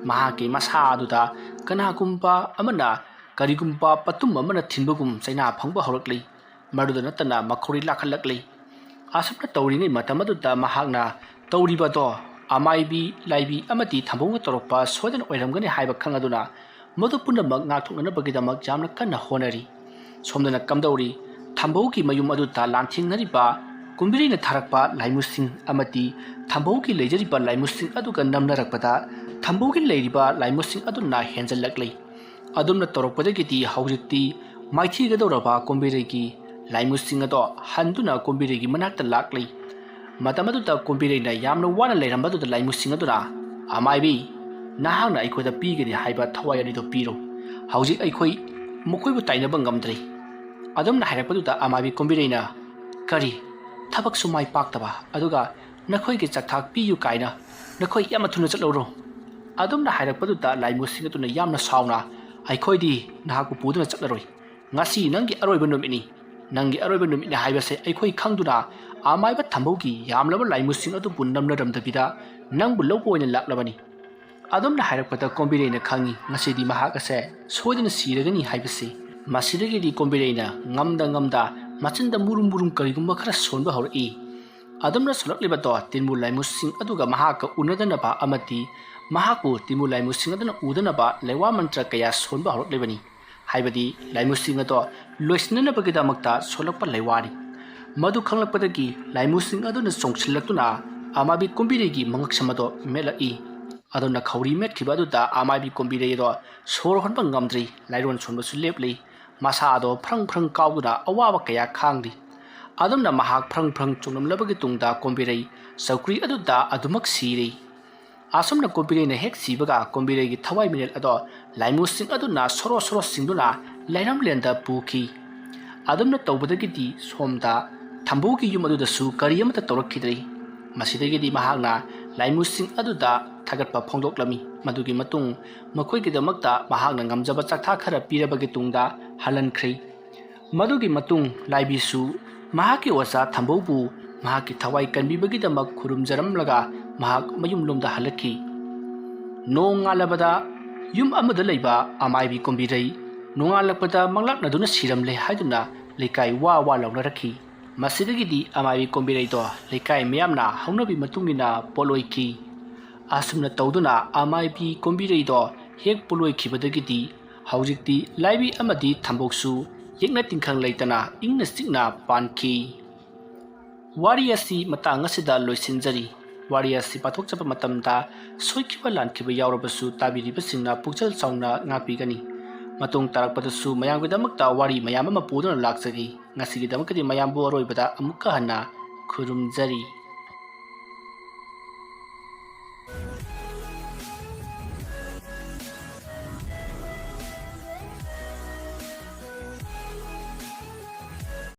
ꯃꯍꯥꯛꯀꯤ ꯃꯁꯥ ꯑꯗꯨꯗ ꯀꯅꯥꯒꯨꯝꯕ ꯑꯃꯅ ꯀꯔꯤꯒꯨꯝꯕ ꯄꯠꯇꯨꯝ ꯑꯃꯅ ꯊꯤꯟꯕꯒꯨꯝ ꯆꯩꯅꯥ ꯐꯪꯕ ꯍꯧꯔꯛꯂꯤ ꯃꯗꯨꯗ ꯅꯠꯇꯅ ꯃꯈꯧꯔꯤ ꯂꯥꯈꯠꯂꯛꯂꯤ ꯑꯁꯨꯝꯅ ꯇꯧꯔꯤꯉꯩ ꯃꯇꯝ ꯑꯗꯨꯗ ꯃꯍꯥꯛꯅ ꯇꯧꯔꯤꯕꯗꯣ ꯑꯃꯥꯏꯕꯤ ꯂꯥꯏꯕꯤ ꯑꯃꯗꯤ ꯊꯝꯕꯧꯅ ꯇꯧꯔꯛꯄ ꯁꯣꯏꯗꯅ ꯑꯣꯏꯔꯝꯒꯅꯤ ꯍꯥꯏꯕ ꯈꯪꯂꯗꯨꯅ ꯃꯗꯨ ꯄꯨꯝꯅꯃꯛ ꯉꯥꯛꯊꯣꯛꯅꯅꯕꯒꯤꯗꯃꯛ ꯌꯥꯝꯅ ꯀꯟꯅ ꯍꯣꯠꯅꯔꯤ ꯁꯣꯝꯗꯅ ꯀꯝꯗꯧꯔꯤ ꯊꯝꯕꯧꯒꯤ ꯃꯌꯨꯝ ꯑꯗꯨꯗ ꯂꯥꯟꯊꯦꯡꯅꯔꯤꯕ ꯀꯣꯝꯕꯤꯔꯩꯅ ꯊꯥꯔꯛꯄ ꯂꯥꯏꯃꯨꯁꯤꯡ ꯑꯃꯗꯤ ꯊꯝꯕꯧꯒꯤ ꯂꯩꯖꯔꯤꯕ ꯂꯥꯏꯃꯨꯁꯤꯡ ꯑꯗꯨꯒ ꯅꯝꯅꯔꯛꯄꯗ ꯊꯝꯕꯧꯒꯤ ꯂꯩꯔꯤꯕ ꯂꯥꯏꯃꯨꯁꯤꯡ ꯑꯗꯨꯅ ꯍꯦꯟꯖꯜꯂꯛꯂꯤ ꯑꯗꯨꯝꯅ ꯇꯧꯔꯛꯄꯗꯒꯤꯗꯤ ꯍꯧꯖꯤꯛꯇꯤ ꯃꯥꯏꯊꯤꯒꯗꯧꯔꯕ ꯀꯣꯝꯕꯤꯔꯩꯒꯤ ꯂꯥꯏꯃꯨꯁꯤꯡ ꯑꯗꯣ ꯍꯟꯗꯨꯅ ꯀꯣꯝꯕꯤꯔꯩꯒꯤ ꯃꯅꯥꯛꯇ ꯂꯥꯛꯂꯤ ꯃꯇꯝ ꯑꯗꯨꯗ ꯀꯣꯝꯕꯤꯔꯩꯅ ꯌꯥꯝꯅ ꯋꯥꯅ ꯂꯩꯔꯝꯕꯗꯨꯗ ꯂꯥꯏꯃꯨꯁꯤꯡ ꯑꯗꯨꯅ ꯑꯃꯥꯏꯕꯤ ꯅꯍꯥꯛꯅ ꯑꯩꯈꯣꯏꯗ ꯄꯤꯒꯅꯤ ꯍꯥꯏꯕ ꯊꯋꯥꯏ ꯑꯅꯤꯗꯨ ꯄꯤꯔꯣ ꯍꯧꯖꯤꯛ ꯑꯩꯈꯣꯏ ꯃꯈꯣꯏꯕꯨ ꯇꯥꯏꯅꯕ ꯉꯝꯗ꯭ꯔꯤ ꯑꯗꯨꯝꯅ ꯍꯥꯏꯔꯛꯄꯗꯨꯗ ꯑꯃꯥꯏꯕꯤ ꯀꯣꯝꯕꯤꯔꯩꯅ ꯀꯔꯤ ꯊꯕꯛꯁꯨ ꯃꯥꯏ ꯄꯥꯛꯇꯕ ꯑꯗꯨꯒ ꯅꯈꯣꯏꯒꯤ ꯆꯥꯛꯊꯥꯛ ꯄꯤꯌꯨ ꯀꯥꯏꯅ ꯅꯈꯣꯏ ꯌꯥꯝꯅ ꯊꯨꯅ ꯆꯠꯂꯧꯔꯣ ꯑꯗꯨꯝꯅ ꯍꯥꯏꯔꯛꯄꯗꯨꯗ ꯂꯥꯏꯃꯨꯁꯤꯡ ꯑꯗꯨꯅ ꯌꯥꯝꯅ ꯁꯥꯎꯅ ꯑꯩꯈꯣꯏꯗꯤ ꯅꯍꯥꯛꯄꯨ ꯄꯨꯗꯨꯅ ꯆꯠꯂꯔꯣꯏ ꯉꯁꯤ ꯅꯪꯒꯤ ꯑꯔꯣꯏꯕ ꯅꯨꯃꯤꯠꯅꯤ ꯅꯪꯒꯤ ꯑꯔꯣꯏꯕ ꯅꯨꯃꯤꯠꯅꯤ ꯍꯥꯏꯕꯁꯦ ꯑꯩꯈꯣꯏ ꯈꯪꯗꯨꯅ ꯑꯃꯥꯏꯕ ꯊꯝꯕꯧꯒꯤ ꯌꯥꯝꯂꯕ ꯂꯥꯏꯃꯨꯁꯤꯡ ꯑꯗꯨꯕꯨ ꯅꯝꯅꯔꯝꯗꯕꯤꯗ ꯅꯪꯕꯨ ꯂꯧꯕ ꯑꯣꯏꯅ ꯂꯥꯛꯂꯕꯅꯤ ꯑꯗꯨꯝꯅ ꯍꯥꯏꯔꯛꯄꯗ ꯀꯣꯝꯕꯤꯔꯩꯅ ꯈꯪꯉꯤ ꯉꯁꯤꯗꯤ ꯃꯍꯥꯛ ꯑꯁꯦ ꯁꯣꯏꯗꯅ ꯁꯤꯔꯒꯅꯤ ꯍꯥꯏꯕꯁꯤ ꯃꯁꯤꯗꯒꯤꯗꯤ ꯀꯣꯝꯕꯤꯔꯩꯅ ꯉꯝꯗ ꯃꯆꯤꯟꯗ ꯃꯨꯔꯨꯝ ꯀꯔꯤꯒꯨꯝꯕ ꯈꯔ ꯁꯣꯟꯕ ꯍꯧꯔꯛꯏ ꯑꯗꯨꯝꯅ ꯁꯣꯜꯂꯛꯂꯤꯕꯗꯣ ꯇꯤꯟꯃꯨ ꯂꯥꯏꯃꯨꯁꯤꯡ ꯑꯗꯨꯒ ꯃꯍꯥꯛꯀ ꯎꯅꯗꯅꯕ ꯑꯃꯗꯤ ꯃꯍꯥꯛꯄꯨ ꯇꯤꯟꯃꯨ ꯂꯥꯏꯃꯨꯁꯤꯡ ꯑꯗꯨꯅ ꯎꯗꯅꯕ ꯂꯩꯋꯥ ꯃꯟꯇ꯭ꯔ ꯀꯌꯥ ꯁꯣꯟꯕ ꯍꯧꯔꯛꯂꯤꯕꯅꯤ ꯍꯥꯏꯕꯗꯤ ꯂꯥꯏꯃꯨꯁꯤꯡ ꯑꯗꯣ ꯂꯣꯏꯁꯤꯟꯅꯅꯕꯒꯤꯗꯃꯛꯇ ꯁꯣꯜꯂꯛꯄ ꯂꯩꯋꯥꯅꯤ ꯃꯗꯨ ꯈꯪꯂꯛꯄꯗꯒꯤ ꯂꯥꯏꯃꯨꯁꯤꯡ ꯑꯗꯨꯅ ꯆꯣꯡꯁꯤꯜꯂꯛꯇꯨꯅ ꯑꯃꯥꯏꯕꯤ ꯀꯣꯝꯕꯤꯔꯩꯒꯤ ꯃꯉꯛꯁꯝ ꯑꯗꯣ ꯃꯦꯠꯂꯛꯏ ꯑꯗꯨꯅ ꯈꯧꯔꯤ ꯃꯦꯠꯈꯤꯕ ꯑꯗꯨꯗ ꯑꯃꯥꯏꯕꯤ ꯀꯣꯝꯕꯤꯔꯩ ꯑꯗꯣ ꯁꯣꯔ ꯍꯣꯟꯕ ꯉꯝꯗ꯭ꯔꯤ ꯂꯥꯏꯔꯣꯟ ꯁꯣꯟꯕꯁꯨ ꯂꯦꯞꯂꯤ ꯃꯁꯥ ꯑꯗꯣ ꯐ꯭ꯔꯪ ꯀꯥꯎꯗꯨꯅ ꯑꯋꯥꯕ ꯀꯌꯥ ꯈꯥꯡꯂꯤ ꯑꯗꯨꯝꯅ ꯃꯍꯥꯛ ꯐ꯭ꯔꯪ ꯆꯣꯡꯂꯝꯂꯕꯒꯤ ꯇꯨꯡꯗ ꯀꯣꯝꯕꯤꯔꯩ ꯆꯧꯀ꯭ꯔꯤ ꯑꯗꯨꯗ ꯑꯗꯨꯃꯛ ꯁꯤꯔꯤ ꯑꯁꯨꯝꯅ ꯀꯣꯝꯕꯤꯔꯩꯅ ꯍꯦꯛ ꯁꯤꯕꯒ ꯀꯣꯝꯕꯤꯔꯩꯒꯤ ꯊꯋꯥꯏ ꯃꯤꯅꯦꯜ ꯑꯗꯣ ꯂꯥꯏꯃꯨꯁꯤꯡ ꯑꯗꯨꯅ ꯁꯣꯔꯣ ꯁꯤꯡꯗꯨꯅ ꯂꯩꯔꯝꯂꯦꯟꯗ ꯄꯨꯈꯤ ꯑꯗꯨꯝꯅ ꯇꯧꯕꯗꯒꯤꯗꯤ ꯁꯣꯝꯗ ꯊꯝꯕꯧꯒꯤ ꯌꯨꯝ ꯑꯗꯨꯗꯁꯨ ꯀꯔꯤ ꯑꯃꯠꯇ ꯇꯧꯔꯛꯈꯤꯗ꯭ꯔꯤ ꯃꯁꯤꯗꯒꯤꯗꯤ ꯃꯍꯥꯛꯅ ꯂꯥꯏꯃꯨꯁꯤꯡ ꯑꯗꯨꯗ ꯊꯥꯒꯠꯄ ꯐꯣꯡꯗꯣꯛꯂꯝꯃꯤ ꯃꯗꯨꯒꯤ ꯃꯇꯨꯡ ꯃꯈꯣꯏꯒꯤꯗꯃꯛꯇ ꯃꯍꯥꯛꯅ ꯉꯝꯖꯕ ꯆꯥꯛꯊꯥ ꯈꯔ ꯄꯤꯔꯕꯒꯤ ꯇꯨꯡꯗ ꯍꯜꯍꯟꯈ꯭ꯔꯤ ꯃꯗꯨꯒꯤ ꯃꯇꯨꯡ ꯂꯥꯏꯕꯤꯁꯨ ꯃꯍꯥꯛꯀꯤ ꯑꯣꯖꯥ ꯊꯝꯕꯧꯕꯨ ꯃꯍꯥꯛꯀꯤ ꯊꯋꯥꯏ ꯀꯟꯕꯤꯕꯒꯤꯗꯃꯛ ꯈꯨꯔꯨꯝꯖꯔꯝꯂꯒ ꯃꯍꯥꯛ ꯃꯌꯨꯝꯂꯣꯝꯗ ꯍꯜꯂꯛꯈꯤ ꯅꯣꯡ ꯉꯥꯜꯂꯕꯗ ꯌꯨꯝ ꯑꯃꯗ ꯂꯩꯕ ꯑꯃꯥꯏꯕꯤ ꯀꯣꯝꯕꯤꯔꯩ ꯅꯣꯡꯉꯥꯜꯂꯛꯄꯗ ꯃꯪꯂꯥꯛꯅꯗꯨꯅ ꯁꯤꯔꯝꯂꯦ ꯍꯥꯏꯗꯨꯅ ꯂꯩꯀꯥꯏ ꯋꯥ ꯂꯥꯎꯅꯔꯛꯈꯤ ꯃꯁꯤꯗꯒꯤꯗꯤ ꯑꯃꯥꯏꯕꯤ ꯀꯣꯝꯕꯤꯔꯩꯗꯣ ꯂꯩꯀꯥꯏ ꯃꯤꯌꯥꯝꯅ ꯍꯧꯅꯕꯤ ꯃꯇꯨꯡꯏꯟꯅ ꯄꯣꯠꯂꯣꯏꯈꯤ ꯑꯁꯨꯝꯅ ꯇꯧꯗꯨꯅ ꯑꯃꯥꯏꯕꯤ ꯀꯣꯝꯕꯤꯔꯩꯗꯣ ꯍꯦꯛ ꯄꯣꯠꯂꯣꯏꯈꯤꯕꯗꯒꯤꯗꯤ ꯍꯧꯖꯤꯛꯇꯤ ꯂꯥꯏꯕꯤ ꯑꯃꯗꯤ ꯊꯝꯕꯧꯁꯨ ꯌꯦꯛꯅ ꯇꯤꯡꯈꯪ ꯂꯩꯇꯅ ꯏꯪꯅ ꯆꯤꯛꯅ ꯄꯥꯟꯈꯤ ꯋꯥꯔꯤ ꯑꯁꯤ ꯃꯇꯥꯡ ꯑꯁꯤꯗ ꯂꯣꯏꯁꯤꯟꯖꯔꯤ ꯋꯥꯔꯤ ꯑꯁꯤ ꯄꯥꯊꯣꯛꯆꯕ ꯃꯇꯝꯗ ꯁꯣꯏꯈꯤꯕ ꯂꯥꯟꯈꯤꯕ ꯌꯥꯎꯔꯕꯁꯨ ꯇꯥꯕꯤꯔꯤꯕꯁꯤꯡꯅ ꯄꯨꯛꯆꯦꯜ ꯆꯥꯎꯅ ꯉꯥꯛꯄꯤꯒꯅꯤ ꯃꯇꯨꯡ ꯇꯥꯔꯛꯄꯗꯁꯨ ꯃꯌꯥꯝꯒꯤꯗꯃꯛꯇ ꯋꯥꯔꯤ ꯃꯌꯥꯝ ꯑꯃ ꯄꯨꯗꯨꯅ ꯂꯥꯛꯆꯒꯦ ꯉꯁꯤꯒꯤꯗꯃꯛꯇꯗꯤ ꯃꯌꯥꯝꯕꯨ ꯑꯔꯣꯏꯕꯗ ꯑꯃꯨꯛꯀ ꯍꯟꯅ ꯈꯨꯔꯨꯝꯖꯔꯤ